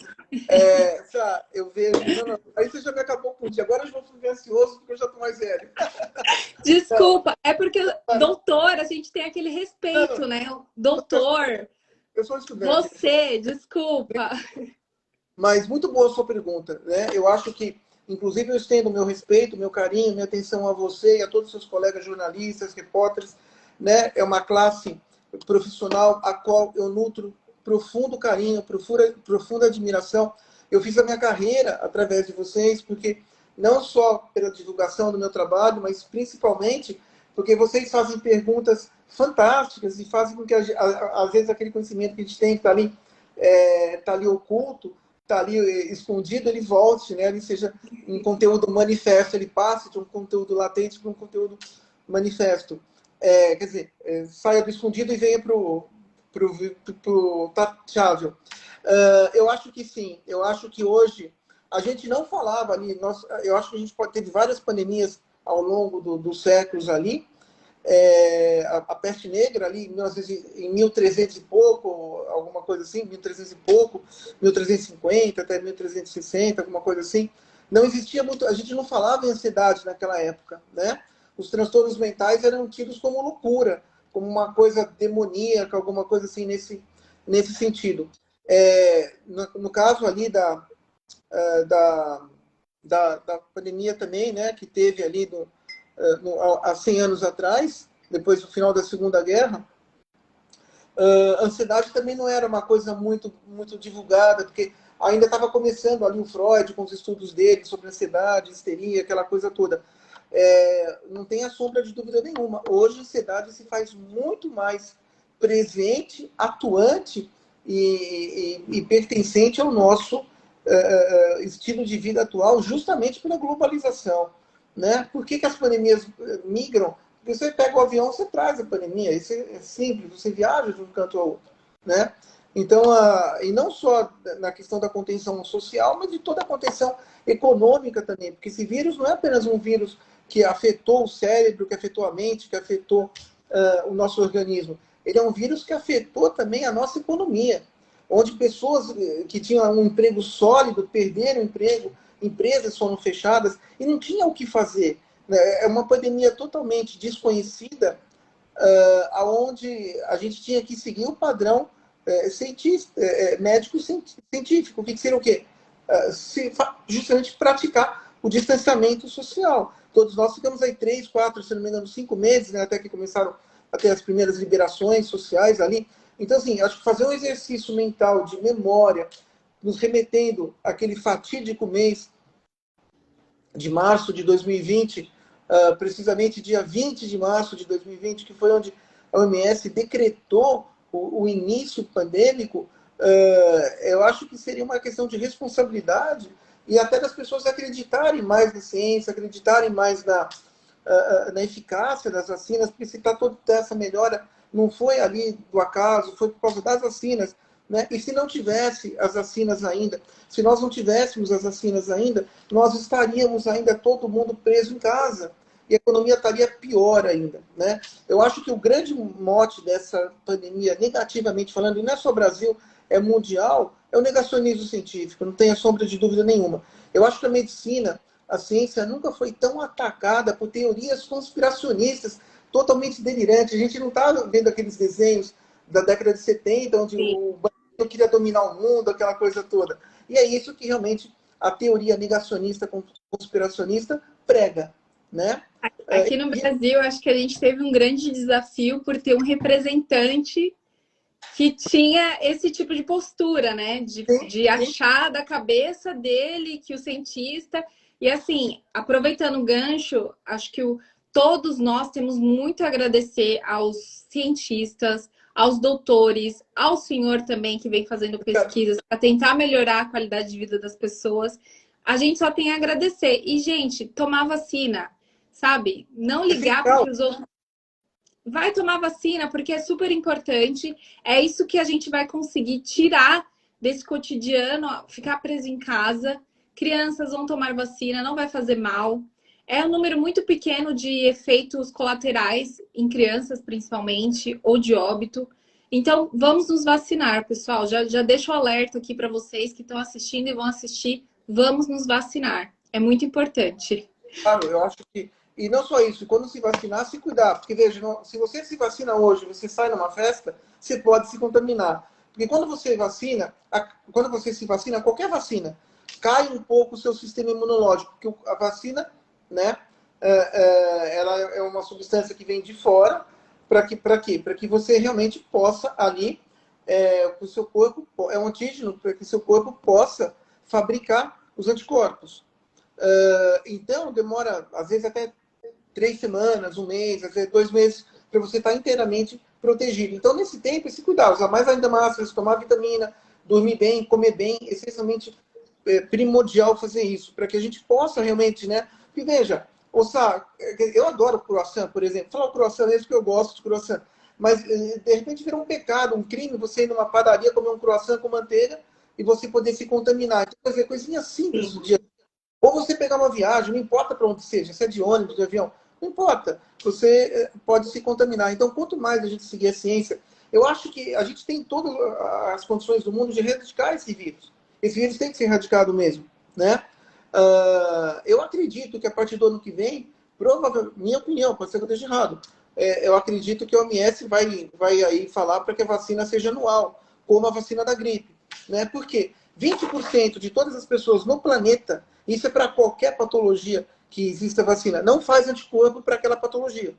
Eu vejo. Não, aí você já me acabou com o dia. Agora eu vou ficar ansioso porque eu já estou mais velho. Desculpa, é porque doutor, a gente tem aquele Não, respeito, né? Doutor, eu sou estudante. você, desculpa. Mas muito boa a sua pergunta, né? Eu acho que, inclusive, eu estendo meu respeito, meu carinho, minha atenção a você e a todos os seus colegas jornalistas, repórteres, né? É uma classe profissional a qual eu nutro profundo carinho, profunda admiração. Eu fiz a minha carreira através de vocês, porque não só pela divulgação do meu trabalho, mas principalmente porque vocês fazem perguntas fantásticas e fazem com que, às vezes, aquele conhecimento que a gente tem que está ali oculto, está ali escondido, ele volte, né? Ele seja um conteúdo manifesto, ele passe de um conteúdo latente para um conteúdo manifesto. Quer dizer, saia do escondido e venha para o tateável. Eu acho que sim, eu acho que hoje a gente não falava ali, eu acho que a gente teve várias pandemias ao longo dos séculos ali, a peste negra ali em 1300 e pouco, alguma coisa assim, 1300 e pouco, 1350 até 1360, alguma coisa assim. Não existia muito, a gente não falava em ansiedade naquela época, né? Os transtornos mentais eram tidos como loucura, como uma coisa demoníaca, alguma coisa assim nesse sentido. No caso ali da pandemia também, né, que teve ali há 100 anos atrás, depois do final da Segunda Guerra, a ansiedade também não era uma coisa muito, muito divulgada, porque ainda estava começando ali o Freud com os estudos dele sobre ansiedade, histeria, aquela coisa toda. Não tem a sombra de dúvida nenhuma. Hoje a ansiedade se faz muito mais presente, atuante e pertencente ao nosso estilo de vida atual, justamente pela globalização. Né? Por que as pandemias migram? Porque você pega o avião, você traz a pandemia. Isso é simples, você viaja de um canto ao outro. Né? Então, e não só na questão da contenção social, mas de toda a contenção econômica também. Porque esse vírus não é apenas um vírus que afetou o cérebro, que afetou a mente, que afetou o nosso organismo. Ele é um vírus que afetou também a nossa economia, onde pessoas que tinham um emprego sólido perderam o emprego, empresas foram fechadas e não tinham o que fazer. É uma pandemia totalmente desconhecida, onde a gente tinha que seguir o padrão médico-científico. O que seria o quê? Justamente praticar o distanciamento social. Todos nós ficamos aí 3, 4, se não me engano, 5 meses, né, até que começaram a ter as primeiras liberações sociais ali. Então, assim, acho que fazer um exercício mental de memória, nos remetendo àquele fatídico mês de março de 2020, precisamente dia 20 de março de 2020, que foi onde a OMS decretou o início pandêmico, eu acho que seria uma questão de responsabilidade e até das pessoas acreditarem mais na ciência, acreditarem mais na eficácia das vacinas, porque se está toda essa melhora, não foi ali do acaso, foi por causa das vacinas. Né? E se não tivesse as vacinas ainda, se nós não tivéssemos as vacinas ainda, nós estaríamos ainda todo mundo preso em casa. E a economia estaria pior ainda. Né? Eu acho que o grande mote dessa pandemia, negativamente falando, e não é só Brasil, é mundial, é o negacionismo científico, não tenha sombra de dúvida nenhuma. Eu acho que a medicina, a ciência, nunca foi tão atacada por teorias conspiracionistas totalmente delirantes. A gente não está vendo aqueles desenhos da década de 70, onde Sim. o bandido queria dominar o mundo, aquela coisa toda. E é isso que realmente a teoria negacionista, conspiracionista prega. Né? Aqui no Brasil, acho que a gente teve um grande desafio por ter um representante que tinha esse tipo de postura, né? De achar da cabeça dele que o cientista... E assim, aproveitando o gancho, acho que todos nós temos muito a agradecer aos cientistas, aos doutores, ao senhor também que vem fazendo pesquisas para tentar melhorar a qualidade de vida das pessoas. A gente só tem a agradecer. E, gente, tomar vacina, sabe? Não ligar porque os outros... Vai tomar vacina, porque é super importante. É isso que a gente vai conseguir tirar desse cotidiano, ficar preso em casa, crianças vão tomar vacina, não vai fazer mal. É um número muito pequeno de efeitos colaterais em crianças, principalmente, ou de óbito. Então, vamos nos vacinar, pessoal. Já deixo o alerta aqui para vocês que estão assistindo e vão assistir. Vamos nos vacinar. É muito importante. Claro, eu acho que. E não só isso, quando se vacinar, se cuidar. Porque, veja, se você se vacina hoje, você sai numa festa, você pode se contaminar. Porque quando você vacina, quando você se vacina, qualquer vacina, cai um pouco o seu sistema imunológico. Porque a vacina, né, ela é uma substância que vem de fora. Para quê? Para que você realmente possa ali, o seu corpo, é um antígeno, para que seu corpo possa fabricar os anticorpos. Então, demora, às vezes, até 3 semanas, um mês, às vezes 2 meses, para você estar inteiramente protegido. Então, nesse tempo, se cuidar, usar mais ainda máscaras, tomar vitamina, dormir bem, comer bem, essencialmente primordial fazer isso, para que a gente possa realmente, né? Porque, veja, eu adoro croissant, por exemplo. Falar o croissant mesmo que eu gosto de croissant. Mas, de repente, vira um pecado, um crime, você ir numa padaria comer um croissant com manteiga e você poder se contaminar. Então, quer dizer, coisinha simples do dia. Ou você pegar uma viagem, não importa para onde seja, se é de ônibus, de avião, não importa. Você pode se contaminar. Então, quanto mais a gente seguir a ciência, eu acho que a gente tem todas as condições do mundo de erradicar esse vírus. Esse vírus tem que ser erradicado mesmo, né? Eu acredito que a partir do ano que vem, provavelmente, minha opinião, pode ser que eu esteja errado, eu acredito que a OMS vai aí falar para que a vacina seja anual, como a vacina da gripe, né? Por quê? 20% de todas as pessoas no planeta, isso é para qualquer patologia que exista vacina, não faz anticorpo para aquela patologia.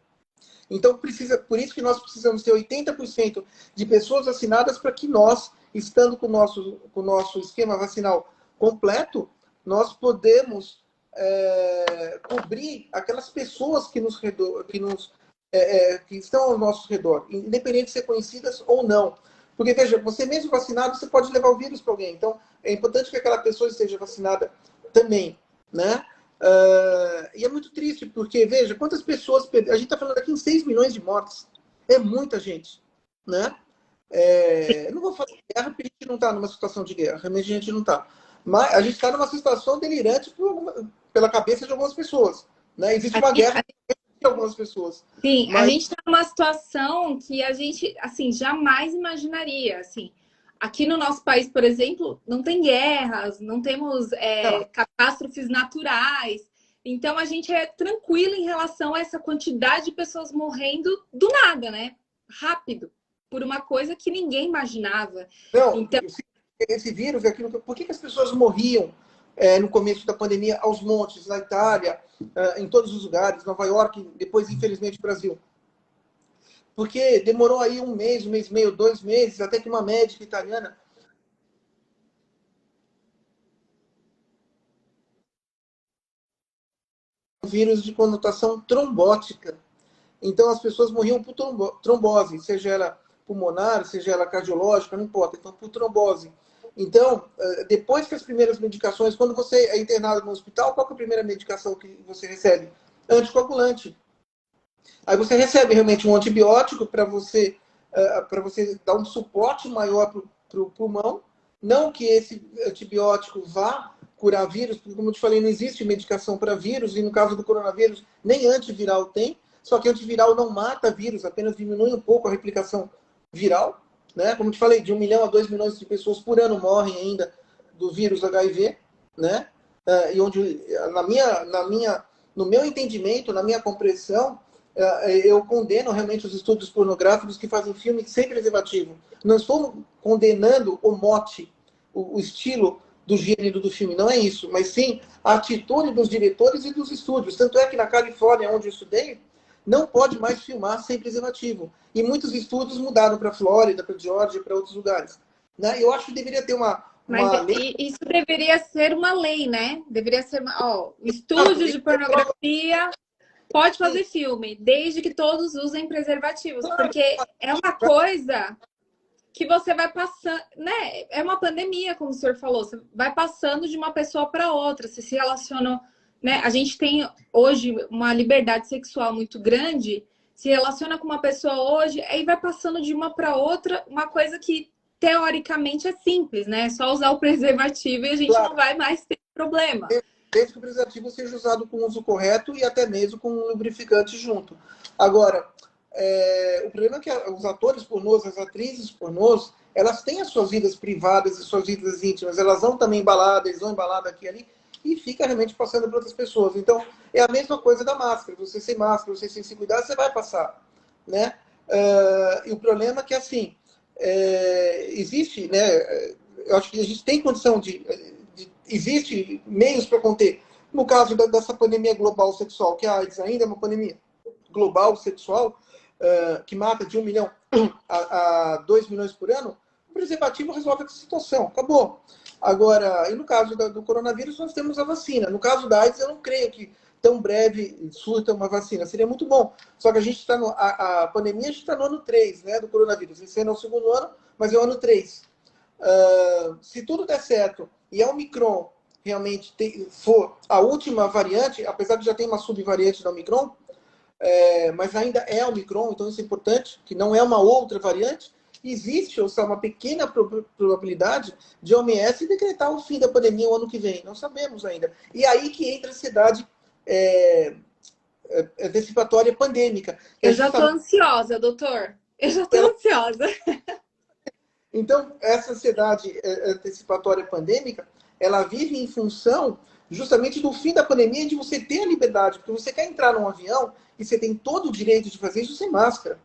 Então, por isso que nós precisamos ter 80% de pessoas vacinadas para que nós, estando com o nosso esquema vacinal completo, nós podemos cobrir aquelas pessoas que estão ao nosso redor, independente de ser conhecidas ou não. Porque, veja, você mesmo vacinado, você pode levar o vírus para alguém. Então, é importante que aquela pessoa esteja vacinada também, né? E é muito triste, porque, veja, quantas pessoas... A gente está falando aqui em 6 milhões de mortes. É muita gente, né? Não vou falar de guerra, porque a gente não está numa situação de guerra. Realmente a gente não está. Mas a gente está numa situação delirante pela cabeça de algumas pessoas, né? Existe uma guerra de algumas pessoas. Sim, mas... a gente está numa situação que a gente, assim, jamais imaginaria, assim. Aqui no nosso país, por exemplo, não tem guerras, não temos catástrofes naturais. Então, a gente é tranquilo em relação a essa quantidade de pessoas morrendo do nada, né? Rápido, por uma coisa que ninguém imaginava. Não, então... esse vírus, por que as pessoas morriam no começo da pandemia aos montes, na Itália, em todos os lugares, Nova York, depois, infelizmente, Brasil? Porque demorou aí um mês e meio, 2 meses, até que uma médica italiana um vírus de conotação trombótica. Então as pessoas morriam por trombose, seja ela pulmonar, seja ela cardiológica, não importa, então por trombose. Então, depois que as primeiras medicações, quando você é internado no hospital, qual é a primeira medicação que você recebe? Anticoagulante. Aí você recebe realmente um antibiótico para você dar um suporte maior para o pulmão. Não que esse antibiótico vá curar vírus, porque, como eu te falei, não existe medicação para vírus, e no caso do coronavírus, nem antiviral tem. Só que antiviral não mata vírus, apenas diminui um pouco a replicação viral. Né? Como eu te falei, de 1 milhão a 2 milhões de pessoas por ano morrem ainda do vírus HIV. Né? E onde, no meu entendimento, na minha compreensão, eu condeno realmente os estúdios pornográficos que fazem filme sem preservativo. Não estou condenando o mote, o estilo do gênero do filme, não é isso, mas sim a atitude dos diretores e dos estúdios. Tanto é que na Califórnia, onde eu estudei, não pode mais filmar sem preservativo. E muitos estúdios mudaram para a Flórida, para a Geórgia, para outros lugares. Né? Eu acho que deveria ter uma lei. Isso deveria ser uma lei, né? Deveria ser estúdio de pornografia pode fazer filme, desde que todos usem preservativos, porque é uma coisa que você vai passando, né? É uma pandemia, como o senhor falou, você vai passando de uma pessoa para outra, você se relaciona, né? A gente tem hoje uma liberdade sexual muito grande, se relaciona com uma pessoa hoje, aí vai passando de uma para outra, uma coisa que teoricamente é simples, né? É só usar o preservativo e a gente não vai mais ter problema. Desde que o preservativo seja usado com uso correto e até mesmo com um lubrificante junto. Agora, o problema é que os atores pornôs, as atrizes pornôs, elas têm as suas vidas privadas e suas vidas íntimas. Elas vão também embaladas, vão embaladas aqui e ali, e fica realmente passando para outras pessoas. Então, é a mesma coisa da máscara. Você sem máscara, você sem se cuidar, você vai passar, né? E o problema é que, assim, existe, né? Eu acho que a gente tem condição existe meios para conter. No caso dessa pandemia global sexual, que a AIDS ainda é uma pandemia global sexual, que mata de 1 milhão a 2 milhões por ano, o preservativo resolve essa situação. Acabou. Agora, e no caso do coronavírus, nós temos a vacina. No caso da AIDS, eu não creio que tão breve surta uma vacina. Seria muito bom. Só que a gente está a pandemia, a gente está no ano 3, né, do coronavírus. Esse ano é o segundo ano, mas é o ano 3. Se tudo der certo e a Omicron realmente for a última variante, apesar que já tem uma subvariante da Omicron, mas ainda é Omicron, então isso é importante, que não é uma outra variante, existe, ou seja, uma pequena probabilidade de a OMS decretar o fim da pandemia o ano que vem. Não sabemos ainda. E aí que entra a ansiedade antecipatória pandêmica. Eu já estou ansiosa, doutor. Eu já estou ansiosa. Então, essa ansiedade antecipatória pandêmica, ela vive em função justamente do fim da pandemia, de você ter a liberdade, porque você quer entrar num avião e você tem todo o direito de fazer isso sem máscara.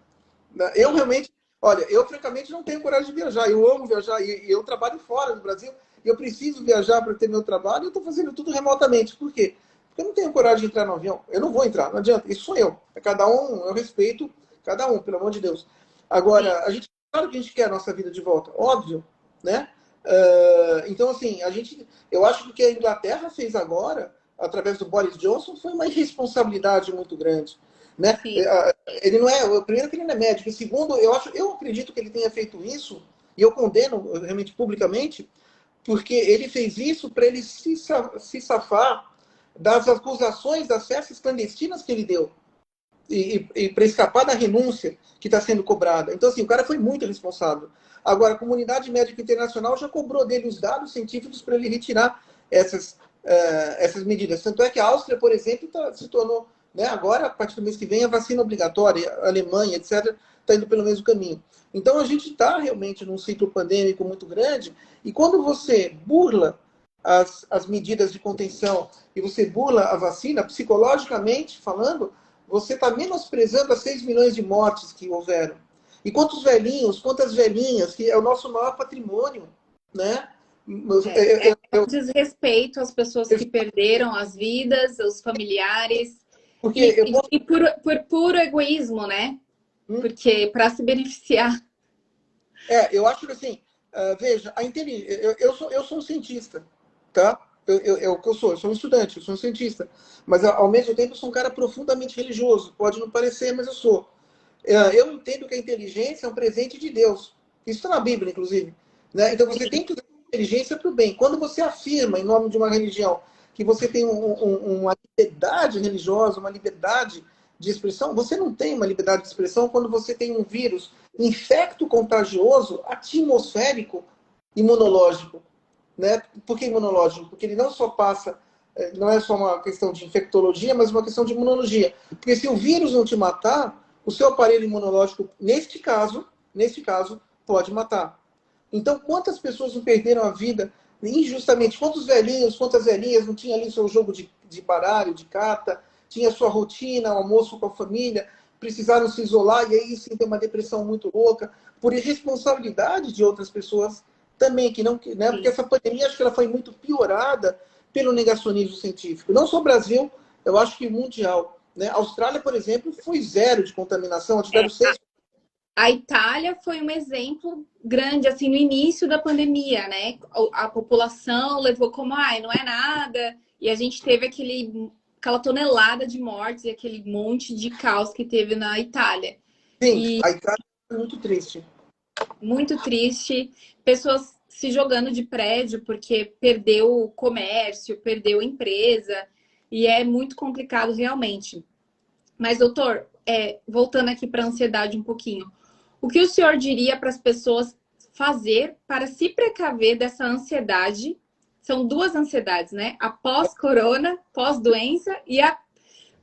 Eu realmente, olha, eu francamente não tenho coragem de viajar, eu amo viajar, e eu trabalho fora do Brasil, e eu preciso viajar para ter meu trabalho, e eu estou fazendo tudo remotamente. Por quê? Porque eu não tenho coragem de entrar no avião, eu não vou entrar, não adianta, isso sou eu. É cada um, eu respeito cada um, pelo amor de Deus. Agora, a gente, claro que a gente quer a nossa vida de volta, óbvio, né? Então, assim, eu acho que o que a Inglaterra fez agora, através do Boris Johnson, foi uma irresponsabilidade muito grande, né? Ele não é, primeiro que ele não é médico, e segundo, eu acredito que ele tenha feito isso, e eu condeno realmente publicamente, porque ele fez isso para ele se safar das acusações das festas clandestinas que ele deu e para escapar da renúncia que está sendo cobrada. Então, assim, o cara foi muito responsável. Agora, a comunidade médica internacional já cobrou dele os dados científicos para ele retirar essas medidas. Tanto é que a Áustria, por exemplo, se tornou, né, agora, a partir do mês que vem, a vacina obrigatória, a Alemanha, etc., está indo pelo mesmo caminho. Então, a gente está realmente num ciclo pandêmico muito grande, e quando você burla as medidas de contenção e você burla a vacina, psicologicamente falando, você está menosprezando as 6 milhões de mortes que houveram. E quantos velhinhos, quantas velhinhas, que é o nosso maior patrimônio, né? Desrespeito às pessoas que perderam as vidas, os familiares. Porque e por puro egoísmo, né? Porque para se beneficiar. Eu acho que assim, veja, eu sou um cientista, tá? O que eu sou um estudante, eu sou um cientista. Mas, ao mesmo tempo, eu sou um cara profundamente religioso. Pode não parecer, mas eu sou. Eu entendo que a inteligência é um presente de Deus. Isso está na Bíblia, inclusive. Né? Então, você tem que usar a inteligência para o bem. Quando você afirma, em nome de uma religião, que você tem uma liberdade religiosa, uma liberdade de expressão, você não tem uma liberdade de expressão quando você tem um vírus infecto contagioso atmosférico imunológico. Né? Por que imunológico? Porque ele não só passa, não é só uma questão de infectologia, mas uma questão de imunologia. Porque se o vírus não te matar, o seu aparelho imunológico, neste caso, pode matar. Então, quantas pessoas não perderam a vida injustamente? Quantos velhinhos, quantas velhinhas não tinham ali seu jogo de baralho, de carta, tinha sua rotina, almoço com a família, precisaram se isolar e aí sim ter uma depressão muito louca, por irresponsabilidade de outras pessoas também, que não, né? Porque essa pandemia, acho que ela foi muito piorada pelo negacionismo científico. Não só o Brasil, eu acho que mundial. Né? A Austrália, por exemplo, foi 0 de contaminação, tiveram 6. A Itália foi um exemplo grande, assim, no início da pandemia, né? A população levou como, não é nada, e a gente teve aquela tonelada de mortes e aquele monte de caos que teve na Itália. Sim, a Itália foi muito triste. Muito triste. Pessoas se jogando de prédio porque perdeu o comércio, perdeu a empresa, e é muito complicado realmente. Mas, doutor, voltando aqui para a ansiedade um pouquinho, o que o senhor diria para as pessoas fazer para se precaver dessa ansiedade são duas ansiedades, né? A pós-corona, pós-doença e a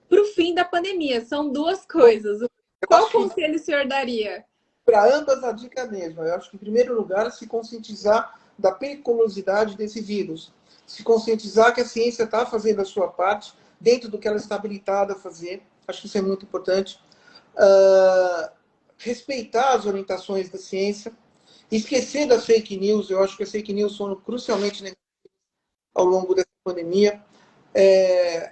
pro fim da pandemia. São duas coisas. Eu Qual acho que conselho o senhor daria? para ambas a dica é a mesma. Eu acho que, em primeiro lugar, se conscientizar da periculosidade desse vírus. Se conscientizar que a ciência está fazendo a sua parte, dentro do que ela está habilitada a fazer. Acho que isso é muito importante. Respeitar as orientações da ciência. Esquecer das fake news. Eu acho que as fake news foram crucialmente negativas ao longo dessa pandemia.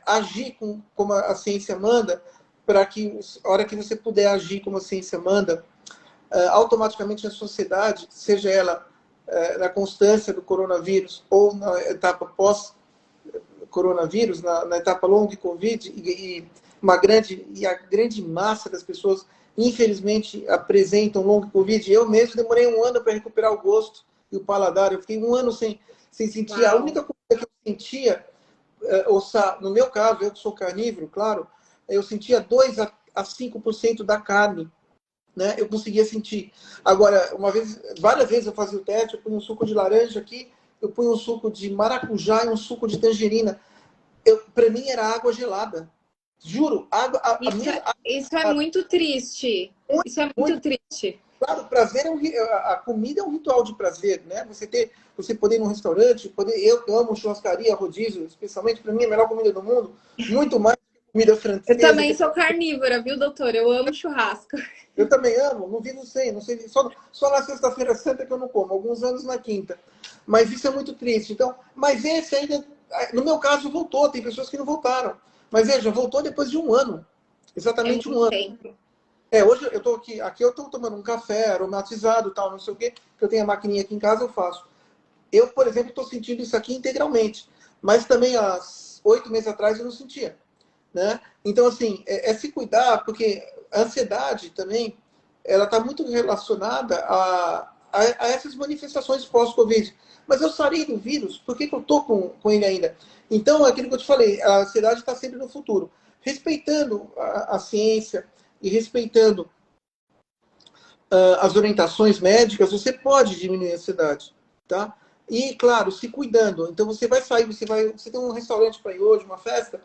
Agir como a ciência manda, para que, a hora que você puder agir como a ciência manda, automaticamente a sociedade, seja ela na constância do coronavírus ou na etapa pós-coronavírus, na etapa long Covid, a grande massa das pessoas, infelizmente, apresentam long Covid. Eu mesmo demorei 1 ano para recuperar o gosto e o paladar. Eu fiquei 1 ano sem sentir. Uau. A única coisa que eu sentia, no meu caso, eu que sou carnívoro, claro, eu sentia 2 a 5% da carne, né? Eu conseguia sentir. Agora, várias vezes eu fazia o teste, eu punha um suco de laranja aqui, eu punha um suco de maracujá e um suco de tangerina. Para mim era água gelada. Juro, Isso é muito triste. muito, Isso é muito muito. triste. Claro, prazer a comida é um ritual de prazer, né? Você poder ir num restaurante, eu amo churrascaria, rodízio, especialmente para mim é a melhor comida do mundo, muito mais que comida Eu francesa. também sou carnívora, viu, doutor? Eu amo churrasco. Eu também amo, não vivo sem, não sei, só na sexta-feira santa que eu não como, alguns anos na quinta. Mas isso é muito triste. Então, mas esse ainda, no meu caso, voltou, tem pessoas que não voltaram. Mas veja, voltou depois de 1 ano. É Exatamente 1 muito ano. tempo. Hoje eu estou aqui eu estou tomando um café aromatizado, tal, não sei o quê, que eu tenho a maquininha aqui em casa, eu faço. Eu, por exemplo, estou sentindo isso aqui integralmente. Mas também, há 8 meses atrás, eu não sentia. Né? Então, assim, se cuidar, porque a ansiedade também, ela está muito relacionada a essas manifestações pós-Covid. Mas eu sarei do vírus, por que eu estou com ele ainda? Então, aquilo que eu te falei, a ansiedade está sempre no futuro. Respeitando a ciência e respeitando as orientações médicas, você pode diminuir a ansiedade, tá? E, claro, se cuidando. Então, você vai sair, você tem um restaurante para ir hoje, uma festa,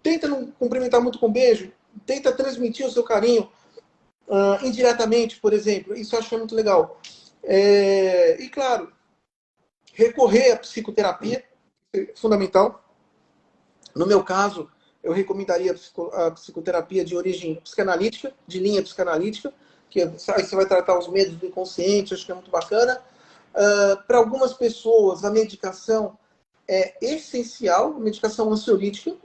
tenta não cumprimentar muito com beijo, tenta transmitir o seu carinho indiretamente, por exemplo. Isso eu acho que é muito legal. E, claro, recorrer à psicoterapia é fundamental. No meu caso, eu recomendaria a psicoterapia de origem psicanalítica, de linha psicanalítica, que aí você vai tratar os medos do inconsciente, acho que é muito bacana. Para algumas pessoas, a medicação é essencial, a medicação ansiolítica,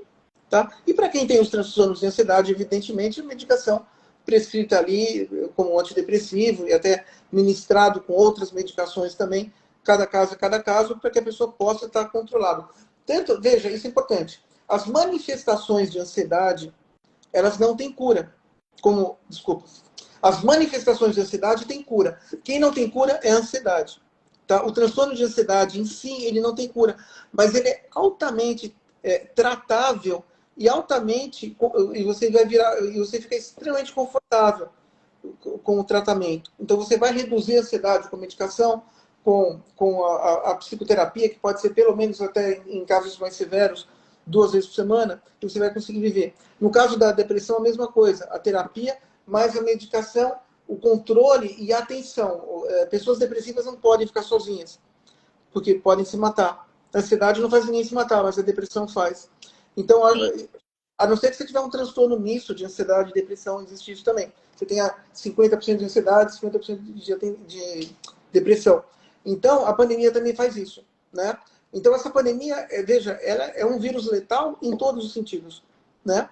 tá? E para quem tem os transtornos de ansiedade, evidentemente, a medicação prescrita ali como antidepressivo e até ministrado com outras medicações também, cada caso, para que a pessoa possa estar controlada. Veja, isso é importante. As manifestações de ansiedade, elas não têm cura. Desculpa. As manifestações de ansiedade têm cura. Quem não tem cura é a ansiedade. Tá? O transtorno de ansiedade em si, ele não tem cura, mas ele é altamente tratável e altamente, e você fica extremamente confortável com o tratamento. Então você vai reduzir a ansiedade com a medicação, com a psicoterapia, que pode ser pelo menos até em casos mais severos, 2 vezes por semana, e você vai conseguir viver. No caso da depressão, a mesma coisa, a terapia mais a medicação, o controle e a atenção. Pessoas depressivas não podem ficar sozinhas, porque podem se matar. A ansiedade não faz ninguém se matar, mas a depressão faz. Então, a não ser que você tiver um transtorno misto de ansiedade e depressão, existe isso também. Você tenha 50% de ansiedade, 50% de depressão. Então, a pandemia também faz isso, né? Então, essa pandemia, veja, ela é um vírus letal em todos os sentidos, né?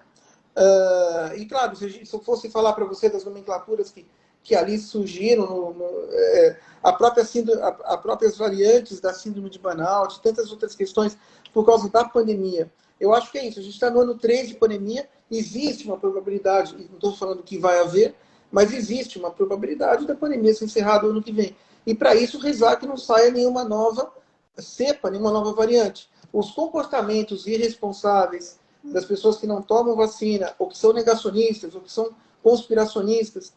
E, claro, se eu fosse falar para você das nomenclaturas que ali surgiram, a próprias variantes da síndrome de burnout, tantas outras questões por causa da pandemia. Eu acho que é isso. A gente está no ano 3 de pandemia, existe uma probabilidade, não estou falando que vai haver, mas existe uma probabilidade da pandemia ser encerrada no ano que vem. E, para isso, rezar que não saia nenhuma nova cepa, nenhuma nova variante. Os comportamentos irresponsáveis das pessoas que não tomam vacina, ou que são negacionistas, ou que são conspiracionistas,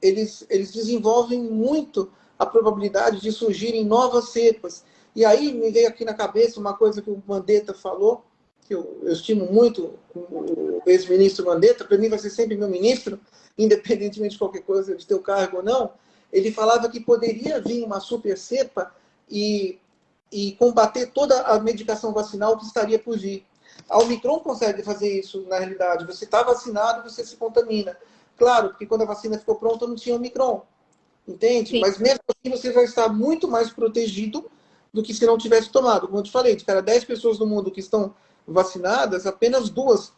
eles desenvolvem muito a probabilidade de surgirem novas cepas. E aí me veio aqui na cabeça uma coisa que o Mandetta falou, que eu estimo muito, o ex-ministro Mandetta, para mim vai ser sempre meu ministro, independentemente de qualquer coisa, de ter o cargo ou não. Ele falava que poderia vir uma super cepa e combater toda a medicação vacinal que estaria por vir. A Omicron consegue fazer isso, na realidade. Você está vacinado, você se contamina. Claro, porque quando a vacina ficou pronta, não tinha Omicron. Entende? Sim. Mas mesmo assim, você vai estar muito mais protegido do que se não tivesse tomado. Como eu te falei, de cada 10 pessoas no mundo que estão vacinadas, apenas 2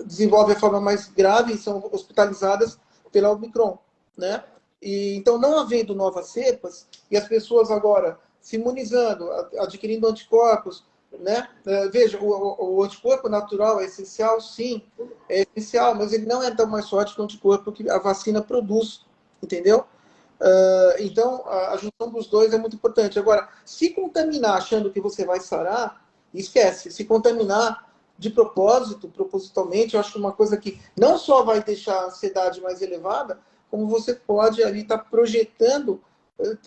desenvolvem a forma mais grave e são hospitalizadas pela Omicron, né? E, então, não havendo novas cepas, e as pessoas agora se imunizando, adquirindo anticorpos, né? Veja, o anticorpo natural é essencial, sim, é essencial, mas ele não é tão mais forte que o anticorpo que a vacina produz, entendeu? Então, a junção dos dois é muito importante. Agora, se contaminar achando que você vai sarar, esquece. Se contaminar de propósito, propositalmente, eu acho que uma coisa que não só vai deixar a ansiedade mais elevada, como você pode ali estar projetando,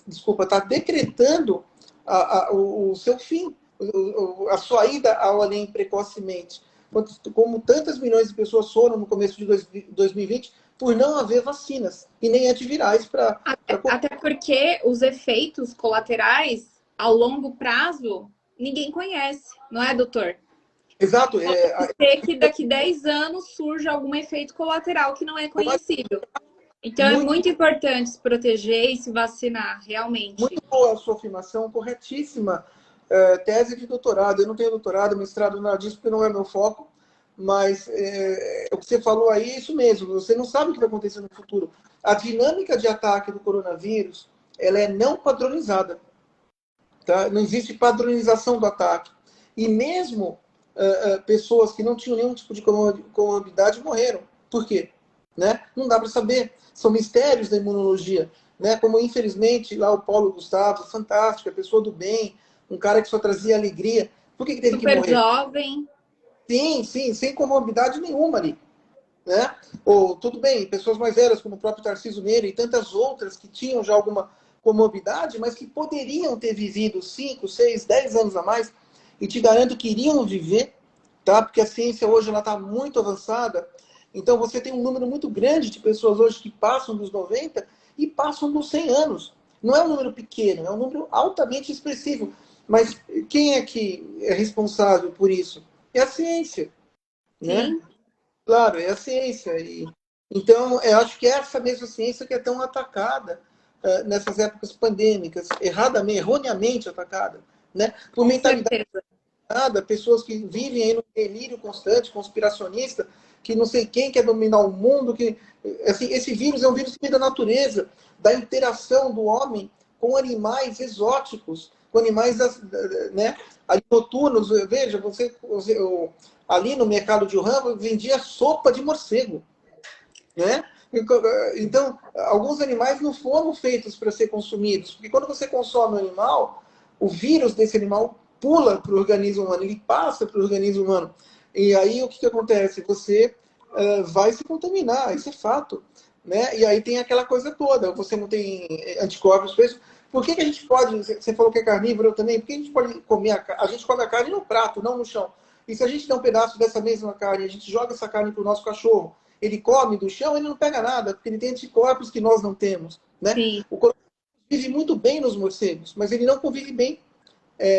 está decretando o seu fim, a sua ida ao além precocemente. Como tantas milhões de pessoas foram no começo de 2020, por não haver vacinas e nem antivirais para... Até porque os efeitos colaterais ao longo prazo ninguém conhece, não é, doutor? Exato. Pode ser que daqui 10 anos surja algum efeito colateral que não é conhecido. Então é muito importante se proteger e se vacinar, realmente. Muito boa a sua afirmação, corretíssima. Tese de doutorado. Eu não tenho doutorado, mestrado, nada disso, porque não é meu foco. Mas o que você falou aí é isso mesmo. Você não sabe o que vai acontecer no futuro. A dinâmica de ataque do coronavírus, ela é não padronizada. Tá? Não existe padronização do ataque. E mesmo pessoas que não tinham nenhum tipo de comorbidade morreram. Por quê? Né? Não dá para saber. São mistérios da imunologia. Né? Como, infelizmente, lá o Paulo Gustavo, fantástico, pessoa do bem, um cara que só trazia alegria. Por que teve que morrer? Super jovem. Sim, sim, sem comorbidade nenhuma ali. Né? Ou, tudo bem, pessoas mais velhas, como o próprio Tarcísio Meira e tantas outras que tinham já alguma comorbidade, mas que poderiam ter vivido 5, 6, 10 anos a mais, e te garanto que iriam viver, tá? Porque a ciência hoje está muito avançada. Então você tem um número muito grande de pessoas hoje que passam dos 90 e passam dos 100 anos. Não é um número pequeno, é um número altamente expressivo. Mas quem é que é responsável por isso? É a ciência, né? Sim. Claro, é a ciência. Então, eu acho que é essa mesma ciência que é tão atacada nessas épocas pandêmicas, erroneamente atacada, né? Por Com mentalidade certeza. errada, pessoas que vivem aí no delírio constante, conspiracionista, que não sei quem quer dominar o mundo, que assim, esse vírus é um vírus que vem da natureza, da interação do homem com animais exóticos, com animais né, ali noturnos. Veja, ali no mercado de Wuhan vendia sopa de morcego, né? Então, alguns animais não foram feitos para ser consumidos, porque quando você consome um animal, o vírus desse animal pula para o organismo humano, ele passa para o organismo humano. E aí o que acontece? Você vai se contaminar, isso é fato. Né? E aí tem aquela coisa toda, você não tem anticorpos para isso. Por que a gente pode, você falou que é carnívoro, eu também, por que a gente pode comer a gente come a carne no prato, não no chão? E se a gente der um pedaço dessa mesma carne, a gente joga essa carne para o nosso cachorro, ele come do chão, ele não pega nada, porque ele tem anticorpos que nós não temos. Né? Sim. O coronavírus vive muito bem nos morcegos, mas ele não convive bem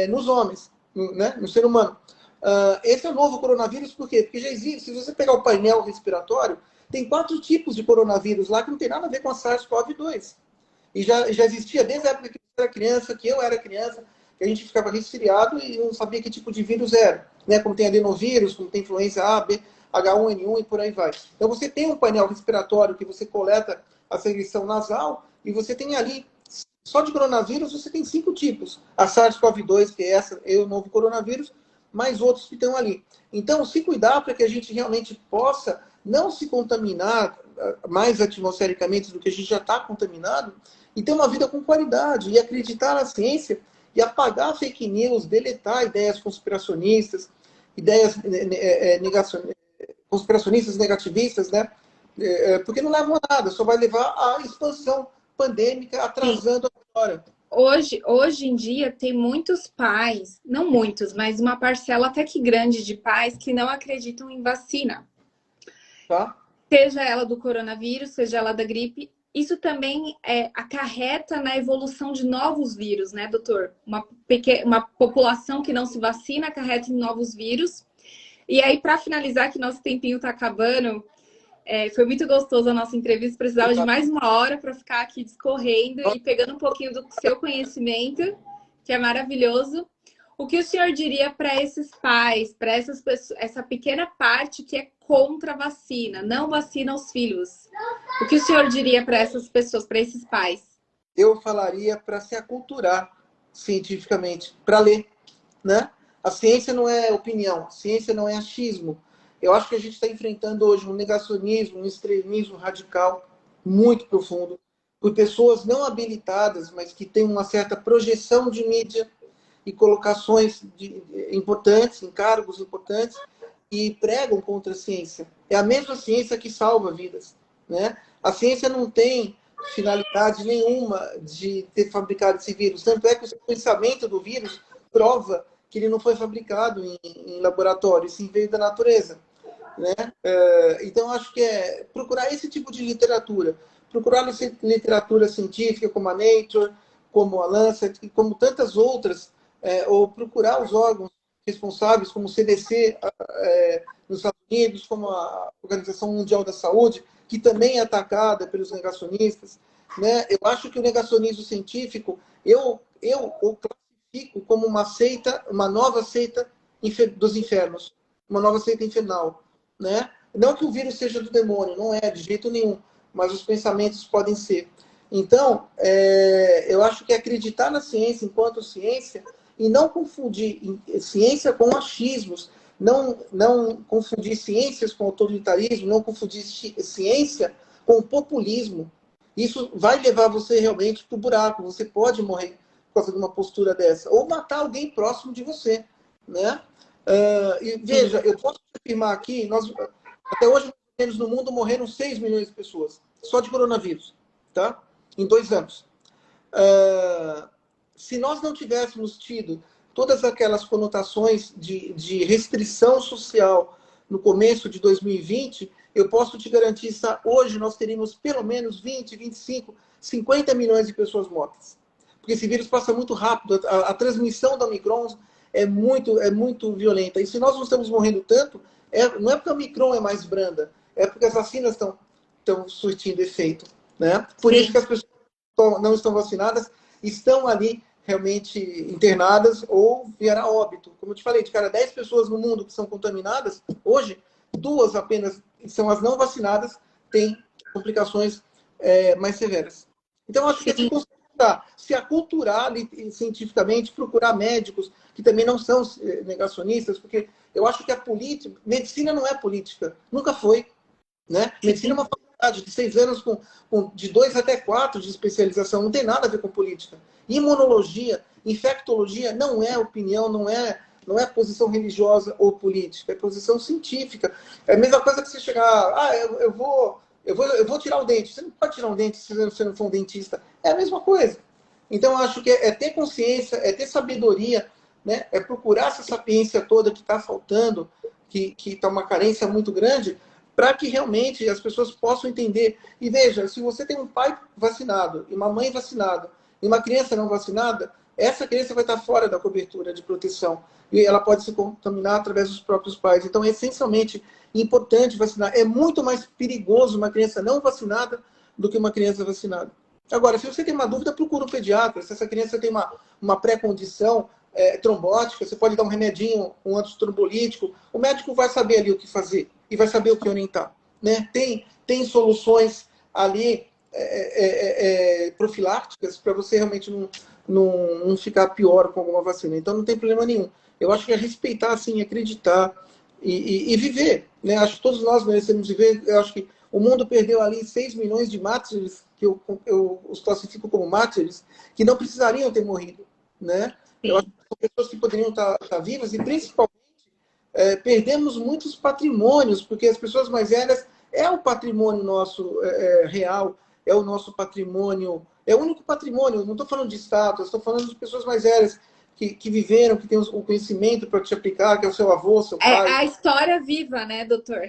nos homens, né? No ser humano. Esse é o novo coronavírus, por quê? Porque já existe, se você pegar o painel respiratório, tem 4 tipos de coronavírus lá que não tem nada a ver com a SARS-CoV-2. E já existia desde a época que eu era criança, que a gente ficava resfriado e não sabia que tipo de vírus era. Né? Como tem adenovírus, como tem influenza A, B, H1N1 e por aí vai. Então você tem um painel respiratório que você coleta a secreção nasal e você tem ali, só de coronavírus, você tem 5 tipos. A SARS-CoV-2, que é o novo coronavírus, mais outros que estão ali. Então, se cuidar para que a gente realmente possa não se contaminar mais atmosfericamente do que a gente já está contaminado e ter uma vida com qualidade e acreditar na ciência e apagar fake news, deletar ideias conspiracionistas, ideias conspiracionistas negativistas, né? Porque não levam a nada, só vai levar à expansão pandêmica, atrasando a hora. hoje em dia tem muitos pais, não muitos, mas uma parcela até que grande de pais que não acreditam em vacina. Tá? Seja ela do coronavírus, seja ela da gripe. Isso também acarreta na evolução de novos vírus, né, doutor? Uma população que não se vacina acarreta em novos vírus. E aí, para finalizar, que nosso tempinho está acabando, foi muito gostoso a nossa entrevista. Precisava de mais uma hora para ficar aqui discorrendo e pegando um pouquinho do seu conhecimento, que é maravilhoso. O que o senhor diria para esses pais, para essas pessoas, essa pequena parte que é contra a vacina, não vacina os filhos? O que o senhor diria para essas pessoas, para esses pais? Eu falaria para se aculturar cientificamente, para ler, né? A ciência não é opinião, a ciência não é achismo. Eu acho que a gente está enfrentando hoje um negacionismo, um extremismo radical muito profundo, por pessoas não habilitadas, mas que têm uma certa projeção de mídia e colocações importantes, em cargos importantes, e pregam contra a ciência. É a mesma ciência que salva vidas, né? A ciência não tem finalidade nenhuma de ter fabricado esse vírus. Tanto é que o sequenciamento do vírus prova que ele não foi fabricado em laboratório, sim veio da natureza, né? Então, acho que é procurar esse tipo de literatura. Procurar literatura científica, como a Nature, como a Lancet, e como tantas outras, ou procurar os órgãos responsáveis, como o CDC nos Estados Unidos, como a Organização Mundial da Saúde, que também é atacada pelos negacionistas, né? Eu acho que o negacionismo científico, eu o classifico como uma seita, uma nova seita dos infernos, uma nova seita infernal, né? Não que o vírus seja do demônio, não é, de jeito nenhum, mas os pensamentos podem ser. Então, eu acho que acreditar na ciência enquanto ciência e não confundir ciência com achismos, não confundir ciências com autoritarismo, não confundir ciência com populismo. Isso vai levar você realmente para o buraco. Você pode morrer por causa de uma postura dessa, ou matar alguém próximo de você, né? E veja, eu posso afirmar aqui, até hoje, menos no mundo, morreram 6 milhões de pessoas, só de coronavírus, tá? Em 2 anos. Se nós não tivéssemos tido todas aquelas conotações de restrição social no começo de 2020, eu posso te garantir que hoje nós teríamos pelo menos 20, 25, 50 milhões de pessoas mortas. Porque esse vírus passa muito rápido, a transmissão da Omicron é muito violenta. E se nós não estamos morrendo tanto, não é porque a Omicron é mais branda, é porque as vacinas estão surtindo efeito, né? Por Sim. Isso que as pessoas não estão vacinadas estão ali realmente internadas ou vieram a óbito. Como eu te falei, de cada 10 pessoas no mundo que são contaminadas, hoje, 2 apenas são as não vacinadas, têm complicações mais severas. Então, acho que se aculturar cientificamente, procurar médicos que também não são negacionistas, porque eu acho que medicina não é política, nunca foi, né? Medicina é uma faculdade de 6 anos de 2 até 4 de especialização, não tem nada a ver com política. Imunologia, infectologia não é opinião, não é posição religiosa ou política, é posição científica. É a mesma coisa que você chegar, eu vou tirar o dente. Você não pode tirar um dente se você não for um dentista. É a mesma coisa. Então, eu acho que é ter consciência, é ter sabedoria, né? É procurar essa sapiência toda que está faltando, que está uma carência muito grande, para que realmente as pessoas possam entender. E veja, se você tem um pai vacinado e uma mãe vacinada e uma criança não vacinada, essa criança vai estar fora da cobertura de proteção. E ela pode se contaminar através dos próprios pais. Então, é essencialmente importante vacinar. É muito mais perigoso uma criança não vacinada do que uma criança vacinada. Agora, se você tem uma dúvida, procura um pediatra. Se essa criança tem uma pré-condição trombótica, você pode dar um remedinho, um antitrombolítico. O médico vai saber ali o que fazer e vai saber o que orientar, né? Tem soluções ali profiláticas para você realmente não ficar pior com alguma vacina. Então, não tem problema nenhum. Eu acho que é respeitar, assim, acreditar e viver, né? Acho que todos nós merecemos viver. Eu acho que o mundo perdeu ali 6 milhões de mártires, que eu os classifico como mártires, que não precisariam ter morrido, né? Sim. Eu acho que são pessoas que poderiam estar vivas e, principalmente, perdemos muitos patrimônios, porque as pessoas mais velhas é o patrimônio nosso real, é o nosso patrimônio É o único patrimônio. Eu não estou falando de status, estou falando de pessoas mais velhas que viveram, que têm o conhecimento para te aplicar, que é o seu avô, seu É pai. a história viva, né, doutor?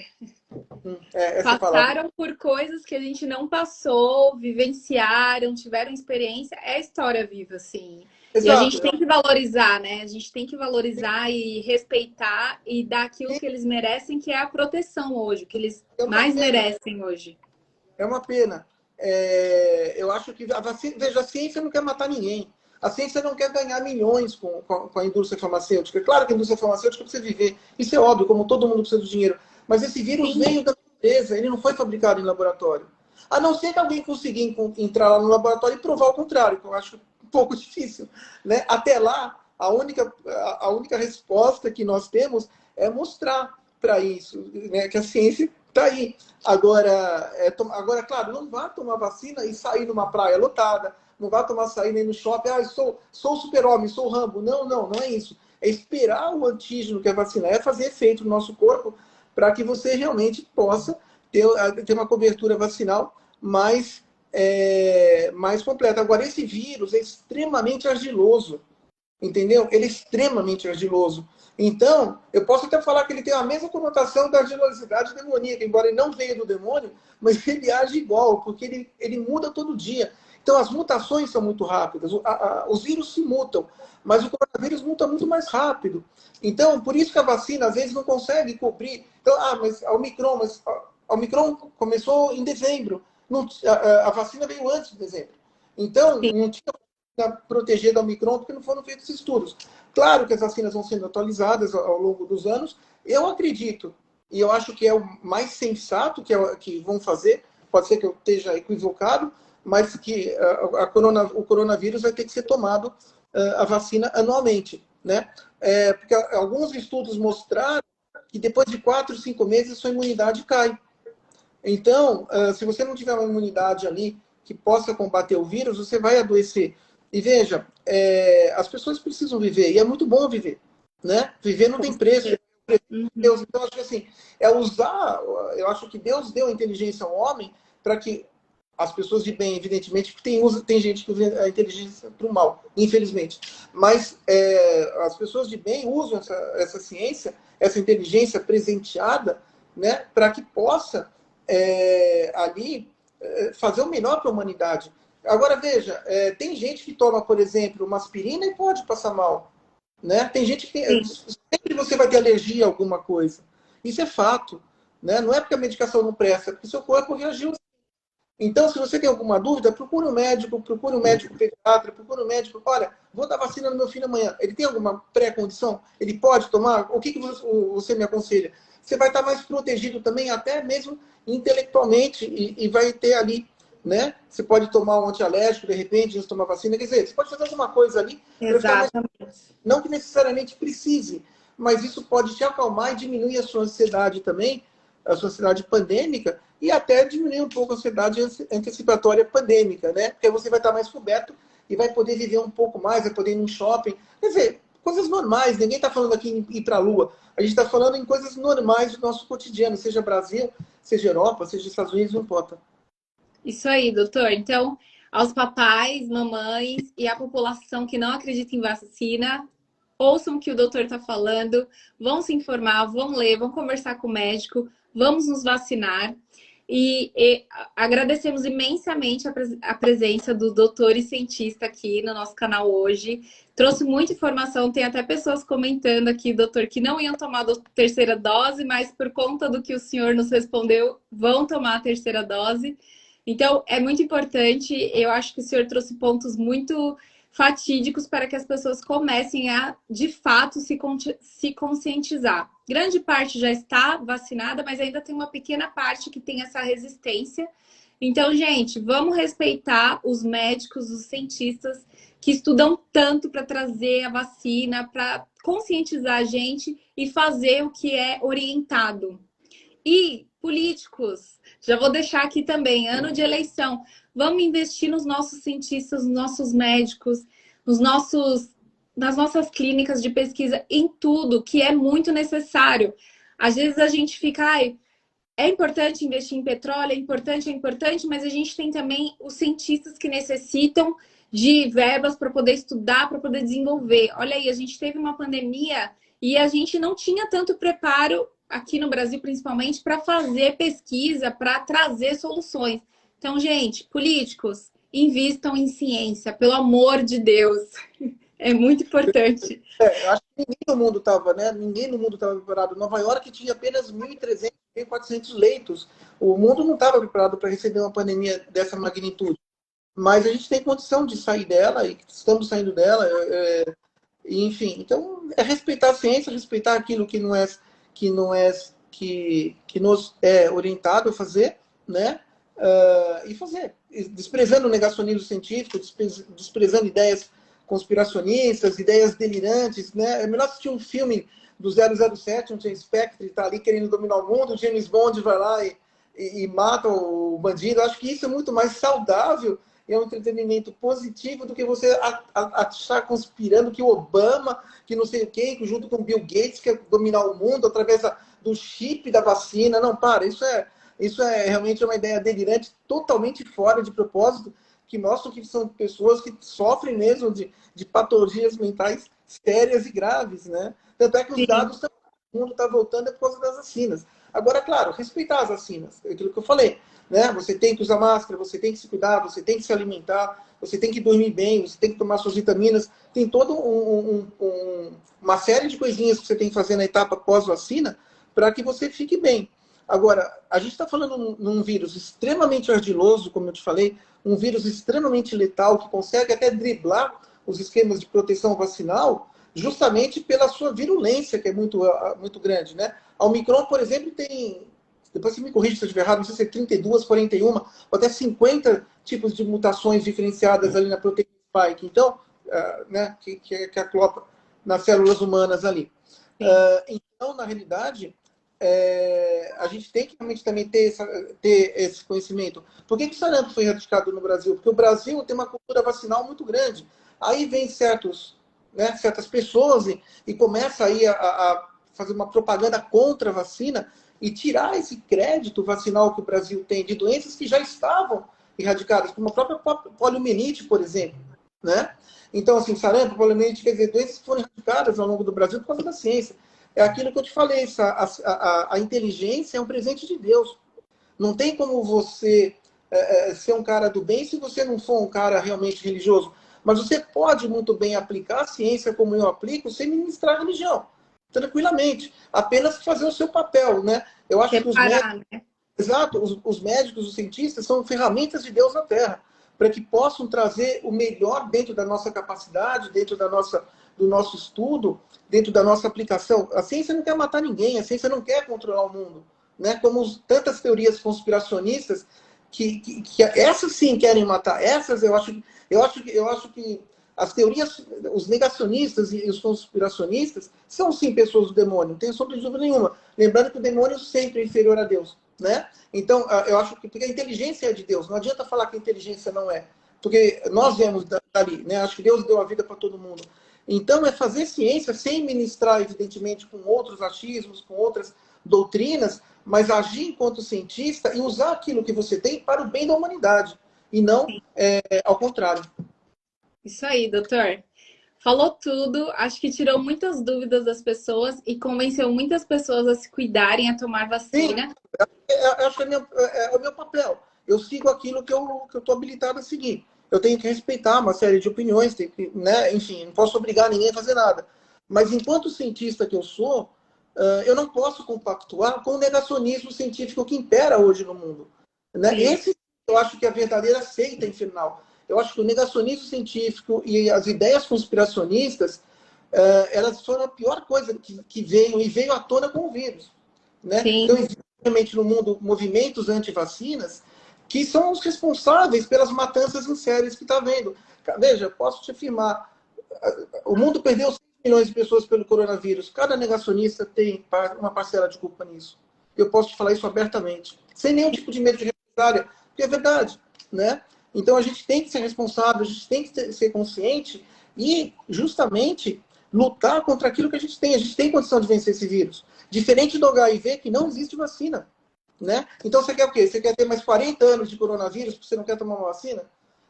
Essa é a palavra. Passaram por coisas que a gente não passou, vivenciaram, tiveram experiência. É história viva, assim. E a Exato. gente tem que valorizar, né? A gente tem que valorizar e respeitar e dar aquilo que eles merecem, que é a proteção hoje, o que eles É uma mais pena. merecem hoje. É uma pena. Eu acho que a vacina, veja, a ciência não quer matar ninguém. A ciência não quer ganhar milhões com a indústria farmacêutica. Claro que a indústria farmacêutica precisa viver. Isso é óbvio, como todo mundo precisa do dinheiro. Mas esse vírus Sim. veio da natureza, ele não foi fabricado em laboratório. A não ser que alguém consiga entrar lá no laboratório e provar o contrário, que eu acho um pouco difícil. Né? Até lá, a única resposta que nós temos é mostrar para isso, né? Que a ciência está aí. Agora, claro, não vá tomar vacina e sair numa praia lotada, não vá tomar sair nem no shopping, sou super-homem, sou Rambo. Não é isso. É esperar o antígeno que a vacina é fazer efeito no nosso corpo para que você realmente possa ter uma cobertura vacinal mais completa. Agora, esse vírus é extremamente ardiloso, entendeu? Ele é extremamente ardiloso. Então, eu posso até falar que ele tem a mesma conotação da ardilosidade demoníaca, embora ele não venha do demônio, mas ele age igual, porque ele muda todo dia. Então, as mutações são muito rápidas. Os vírus se mutam, mas o coronavírus muta muito mais rápido. Então, por isso que a vacina, às vezes, não consegue cobrir. Então, mas a Omicron começou em dezembro. Não, a vacina veio antes de dezembro. Então, não tinha proteger da Omicron, porque não foram feitos estudos. Claro que as vacinas vão sendo atualizadas ao longo dos anos. Eu acredito, e eu acho que é o mais sensato que vão fazer, pode ser que eu esteja equivocado, mas que o coronavírus vai ter que ser tomado a vacina anualmente. Né? Porque alguns estudos mostraram que depois de 4, 5 meses sua imunidade cai. Então, se você não tiver uma imunidade ali que possa combater o vírus, você vai adoecer. E veja, as pessoas precisam viver, e é muito bom viver. Né? Viver não tem preço. Deus, então, acho que assim, eu acho que Deus deu a inteligência ao homem para que as pessoas de bem, evidentemente, tem gente que usa a inteligência para o mal, infelizmente. Mas as pessoas de bem usam essa ciência, essa inteligência presenteada, né, para que possa ali fazer o melhor para a humanidade. Agora, veja, tem gente que toma, por exemplo, uma aspirina e pode passar mal. Né? Tem gente que sempre você vai ter alergia a alguma coisa. Isso é fato. Né? Não é porque a medicação não presta, é porque seu corpo reagiu. Então, se você tem alguma dúvida, procure um médico pediatra, procure um médico. Olha, vou dar vacina no meu filho amanhã. Ele tem alguma pré-condição? Ele pode tomar? O que você me aconselha? Você vai estar mais protegido também, até mesmo intelectualmente, e vai ter ali, né? Você pode tomar um antialérgico, de repente, antes de tomar vacina. Quer dizer, você pode fazer alguma coisa ali para ficar mais. Não que necessariamente precise, mas isso pode te acalmar e diminuir a sua ansiedade também, a sua ansiedade pandêmica, e até diminuir um pouco a ansiedade antecipatória pandêmica, né? Porque você vai estar mais coberto e vai poder viver um pouco mais, vai poder ir num shopping. Quer dizer, coisas normais. Ninguém está falando aqui em ir para a Lua. A gente está falando em coisas normais do nosso cotidiano, seja Brasil, seja Europa, seja Estados Unidos, não importa. Isso aí, doutor. Então, aos papais, mamães e à população que não acredita em vacina, ouçam o que o doutor está falando, vão se informar, vão ler, vão conversar com o médico, vamos nos vacinar. E agradecemos imensamente a presença do doutor e cientista aqui no nosso canal hoje. Trouxe muita informação, tem até pessoas comentando aqui, doutor, que não iam tomar a terceira dose, mas por conta do que o senhor nos respondeu, vão tomar a terceira dose. Então, é muito importante, eu acho que o senhor trouxe pontos muito fatídicos para que as pessoas comecem a, de fato, se conscientizar. Grande parte já está vacinada, mas ainda tem uma pequena parte que tem essa resistência. Então, gente, vamos respeitar os médicos, os cientistas que estudam tanto para trazer a vacina, para conscientizar a gente e fazer o que é orientado. E políticos, já vou deixar aqui também, ano de eleição, vamos investir nos nossos cientistas, nos nossos médicos, nas nossas clínicas de pesquisa, em tudo que é muito necessário. Às vezes a gente fica, é importante investir em petróleo, é importante, mas a gente tem também os cientistas que necessitam de verbas para poder estudar, para poder desenvolver. Olha aí, a gente teve uma pandemia e a gente não tinha tanto preparo, aqui no Brasil principalmente, para fazer pesquisa, para trazer soluções. Então, gente, políticos, invistam em ciência, pelo amor de Deus. É muito importante. Eu acho que ninguém no mundo estava, né? Ninguém no mundo estava preparado. Nova York tinha apenas 1.300, 1.400 leitos. O mundo não estava preparado para receber uma pandemia dessa magnitude. Mas a gente tem condição de sair dela e estamos saindo dela. Enfim, então é respeitar a ciência, respeitar aquilo que nos é orientado a fazer, né? E fazer, desprezando o negacionismo científico, desprezando ideias conspiracionistas, ideias delirantes, né? É melhor assistir um filme do 007, onde o Spectre está ali querendo dominar o mundo, o James Bond vai lá e mata o bandido. Eu acho que isso é muito mais saudável e é um entretenimento positivo do que você achar conspirando que o Obama, que não sei o quê, que junto com o Bill Gates quer dominar o mundo através do chip da vacina. Não, para, isso é realmente uma ideia delirante, totalmente fora de propósito, que mostram que são pessoas que sofrem mesmo de patologias mentais sérias e graves, né? Tanto é que os dados, o mundo está voltando por causa das vacinas. Agora, claro, respeitar as vacinas, é aquilo que eu falei, né? Você tem que usar máscara, você tem que se cuidar, você tem que se alimentar, você tem que dormir bem, você tem que tomar suas vitaminas, tem toda uma série de coisinhas que você tem que fazer na etapa pós-vacina para que você fique bem. Agora, a gente está falando num vírus extremamente ardiloso, como eu te falei, um vírus extremamente letal, que consegue até driblar os esquemas de proteção vacinal, justamente pela sua virulência, que é muito grande, né? A Omicron, por exemplo, tem, depois você me corrige se eu estiver errado, não sei se é 32, 41, ou até 50 tipos de mutações diferenciadas ali na proteína spike, então, né, que aclopa nas células humanas ali. Então, na realidade, a gente tem que realmente também ter esse conhecimento. Por que o sarampo foi erradicado no Brasil? Porque o Brasil tem uma cultura vacinal muito grande. Aí vem certas pessoas e começa aí a fazer uma propaganda contra a vacina e tirar esse crédito vacinal que o Brasil tem de doenças que já estavam erradicadas, como a própria poliomielite, por exemplo, né? Então, assim, sarampo, poliomielite, quer dizer, doenças que foram erradicadas ao longo do Brasil por causa da ciência. É aquilo que eu te falei, a inteligência é um presente de Deus. Não tem como você ser um cara do bem se você não for um cara realmente religioso. Mas você pode muito bem aplicar a ciência como eu aplico sem ministrar a religião, tranquilamente. Apenas fazer o seu papel, né? Eu acho que os médicos, né? Exato, os médicos, os cientistas são ferramentas de Deus na Terra, para que possam trazer o melhor dentro da nossa capacidade, dentro do nosso estudo, dentro da nossa aplicação. A ciência não quer matar ninguém, a ciência não quer controlar o mundo, né? Como tantas teorias conspiracionistas que essas sim querem matar. Essas eu acho que as teorias, os negacionistas e os conspiracionistas são sim pessoas do demônio, não tenho sombra de dúvida nenhuma. Lembrando que o demônio sempre é inferior a Deus, né? Então, eu acho que porque a inteligência é de Deus, não adianta falar que a inteligência não é, porque nós viemos dali, né? Acho que Deus deu a vida para todo mundo. Então, é fazer ciência sem ministrar, evidentemente, com outros achismos, com outras doutrinas, mas agir enquanto cientista e usar aquilo que você tem para o bem da humanidade, e não ao contrário. Isso aí, doutor. Falou tudo, acho que tirou muitas dúvidas das pessoas e convenceu muitas pessoas a se cuidarem, a tomar vacina. Sim, acho que é o meu papel. Eu sigo aquilo que eu estou habilitado a seguir. Eu tenho que respeitar uma série de opiniões, né? Enfim, não posso obrigar ninguém a fazer nada. Mas enquanto cientista que eu sou, eu não posso compactuar com o negacionismo científico que impera hoje no mundo, né? Esse eu acho que é a verdadeira seita infernal. Eu acho que o negacionismo científico e as ideias conspiracionistas, elas foram a pior coisa que veio à tona com o vírus, né? Então, existe realmente no mundo movimentos anti-vacinas que são os responsáveis pelas matanças em séries que está havendo. Veja, posso te afirmar, o mundo perdeu 6 milhões de pessoas pelo coronavírus. Cada negacionista tem uma parcela de culpa nisso. Eu posso te falar isso abertamente, sem nenhum tipo de medo de represália, porque é verdade, né? Então a gente tem que ser responsável, a gente tem que ser consciente e justamente lutar contra aquilo que a gente tem. A gente tem condição de vencer esse vírus. Diferente do HIV, que não existe vacina. né? Então você quer o quê? Você quer ter mais 40 anos de coronavírus porque você não quer tomar uma vacina?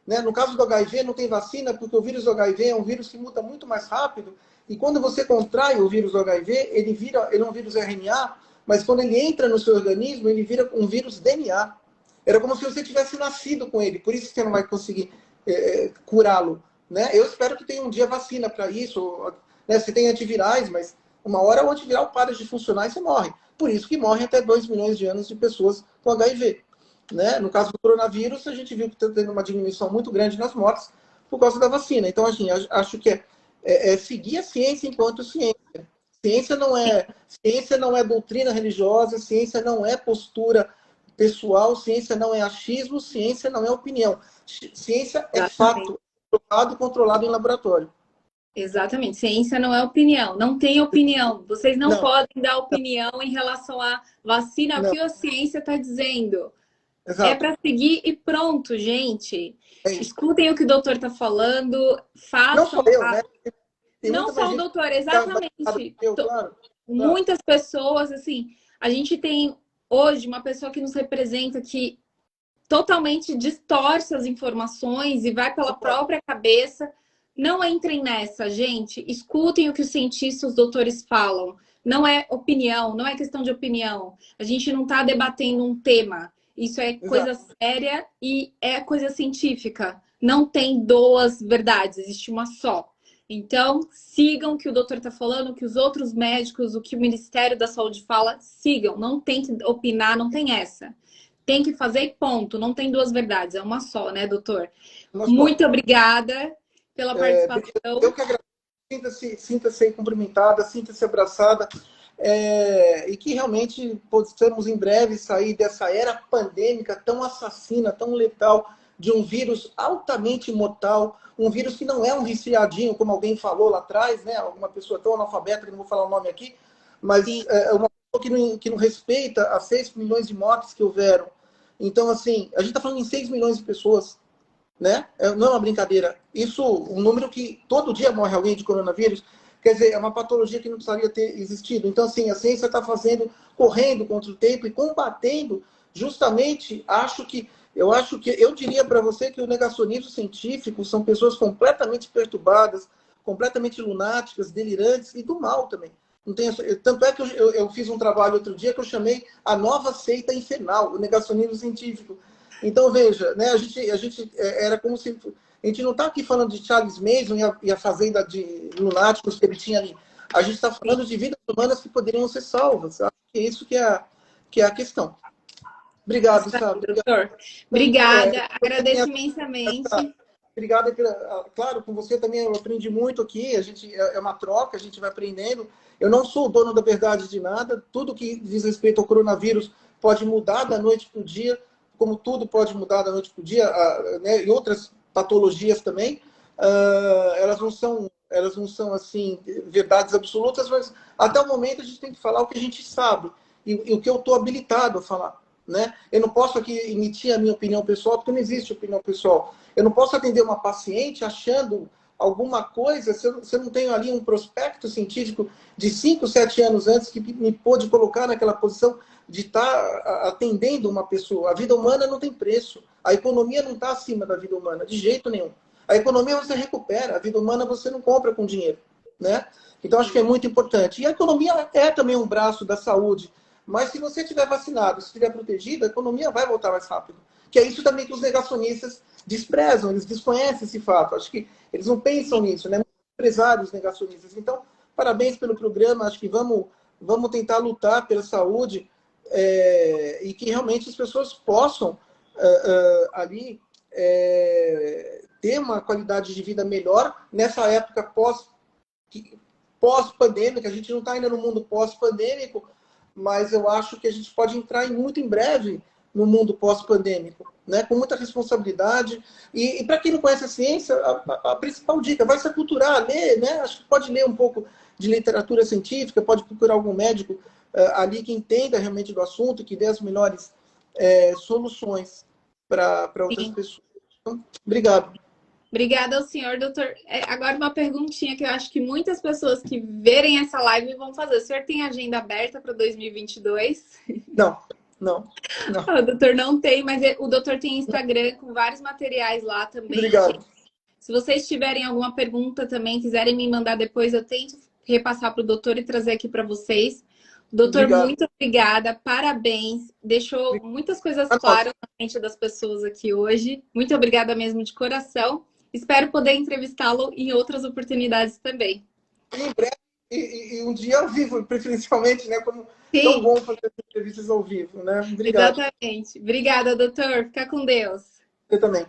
Né? No caso do HIV, não tem vacina porque o vírus do HIV é um vírus que muta muito mais rápido. E quando você contrai o vírus do HIV, ele é um vírus RNA, mas quando ele entra no seu organismo, ele vira um vírus DNA. Era como se você tivesse nascido com ele, por isso que você não vai conseguir curá-lo. Né? Eu espero que tenha um dia vacina para isso. Né? Você tem antivirais, mas uma hora o antiviral para de funcionar e você morre. Por isso que morrem até 2 milhões de anos de pessoas com HIV. Né? No caso do coronavírus, a gente viu que está tendo uma diminuição muito grande nas mortes por causa da vacina. Então, assim, acho que é seguir a ciência enquanto ciência. Ciência não é doutrina religiosa, ciência não é postura pessoal, ciência não é achismo, ciência não é opinião. Ciência é fato, provado e controlado em laboratório. Exatamente. Ciência não é opinião. Não tem opinião. Vocês não podem dar opinião em relação à vacina, o que a ciência está dizendo. Exato. É para seguir e pronto, gente. Escutem o que o doutor está falando, façam... Não sou eu, né? Não só o doutor, exatamente. Claro. Muitas pessoas, assim, a gente tem hoje uma pessoa que nos representa que totalmente distorce as informações e vai pela própria cabeça. Não entrem nessa, gente. Escutem o que os cientistas, os doutores falam. Não é opinião, não é questão de opinião. A gente não está debatendo um tema. Isso é coisa séria e é coisa científica. Não tem duas verdades, existe uma só. Então, sigam o que o doutor está falando, o que os outros médicos, o que o Ministério da Saúde fala, sigam. Não tem que opinar, não tem essa. Tem que fazer e ponto. Não tem duas verdades, é uma só, né, doutor? Muito obrigada pela participação. Eu que agradeço. Sinta-se aí cumprimentada, sinta-se abraçada. E que realmente possamos em breve sair dessa era pandêmica tão assassina, tão letal, de um vírus altamente mortal, um vírus que não é um resfriadinho, como alguém falou lá atrás, né? Alguma pessoa tão analfabeta, que não vou falar o nome aqui, mas é uma pessoa que não respeita as 6 milhões de mortes que houveram. Então, assim, a gente está falando em 6 milhões de pessoas, né? Não é uma brincadeira. Isso, um número que todo dia morre alguém de coronavírus, quer dizer, é uma patologia que não precisaria ter existido. Então, assim, a ciência está correndo contra o tempo e combatendo justamente, eu diria para você que o negacionismo científico são pessoas completamente perturbadas, completamente lunáticas, delirantes e do mal também. Não tem, tanto é que eu fiz um trabalho outro dia que eu chamei a nova seita infernal, o negacionismo científico. Então, veja, né, a gente era como se... A gente não está aqui falando de Charles Manson e a fazenda de lunáticos que ele tinha ali. A gente está falando de vidas humanas que poderiam ser salvas. Acho que é isso que é a questão. Obrigado, Sábio. Doutor. Obrigada. Agradeço imensamente. Obrigado. Claro, com você também eu aprendi muito aqui. A gente é uma troca, a gente vai aprendendo. Eu não sou o dono da verdade de nada. Tudo que diz respeito ao coronavírus pode mudar da noite para o dia, como tudo pode mudar da noite para o dia, né, e outras patologias também. Elas não são assim verdades absolutas, mas até o momento a gente tem que falar o que a gente sabe e o que eu estou habilitado a falar. Né? Eu não posso aqui emitir a minha opinião pessoal, porque não existe opinião pessoal. Eu não posso atender uma paciente achando alguma coisa se eu não tenho ali um prospecto científico de 5, 7 anos antes que me pôde colocar naquela posição de estar atendendo uma pessoa. A vida humana não tem preço. A economia não está acima da vida humana, de jeito nenhum. A economia você recupera, a vida humana você não compra com dinheiro. Né? Então, acho que é muito importante. E a economia é também um braço da saúde. Mas se você estiver vacinado, se estiver protegido, a economia vai voltar mais rápido. Que é isso também que os negacionistas desprezam, eles desconhecem esse fato. Acho que eles não pensam nisso, né? Empresários negacionistas. Então, parabéns pelo programa. Acho que vamos tentar lutar pela saúde e que realmente as pessoas possam ali ter uma qualidade de vida melhor nessa época pós-pandêmica. A gente não está ainda no mundo pós-pandêmico, mas eu acho que a gente pode entrar muito em breve no mundo pós-pandêmico, né? Com muita responsabilidade. E para quem não conhece a ciência, a principal dica, vai se aculturar, ler, né? Acho que pode ler um pouco de literatura científica, pode procurar algum médico ali que entenda realmente do assunto, que dê as melhores soluções para outras pessoas. Então, obrigado. Obrigada ao senhor, doutor. Agora uma perguntinha que eu acho que muitas pessoas que verem essa live vão fazer. O senhor tem agenda aberta para 2022? Não. Não, não. O doutor não tem, mas o doutor tem Instagram com vários materiais lá também. Obrigado. Se vocês tiverem alguma pergunta também, quiserem me mandar depois, eu tento repassar para o doutor e trazer aqui para vocês. Doutor, Obrigado. muito obrigada, parabéns. Deixou muitas coisas claras na mente das pessoas aqui hoje. Muito obrigada mesmo de coração. Espero poder entrevistá-lo em outras oportunidades também. Em breve, e um dia ao vivo, preferencialmente, né? Como tão Sim, bom fazer entrevistas ao vivo, né? Obrigado. exatamente. Obrigada, doutor. Fica com Deus. Eu também.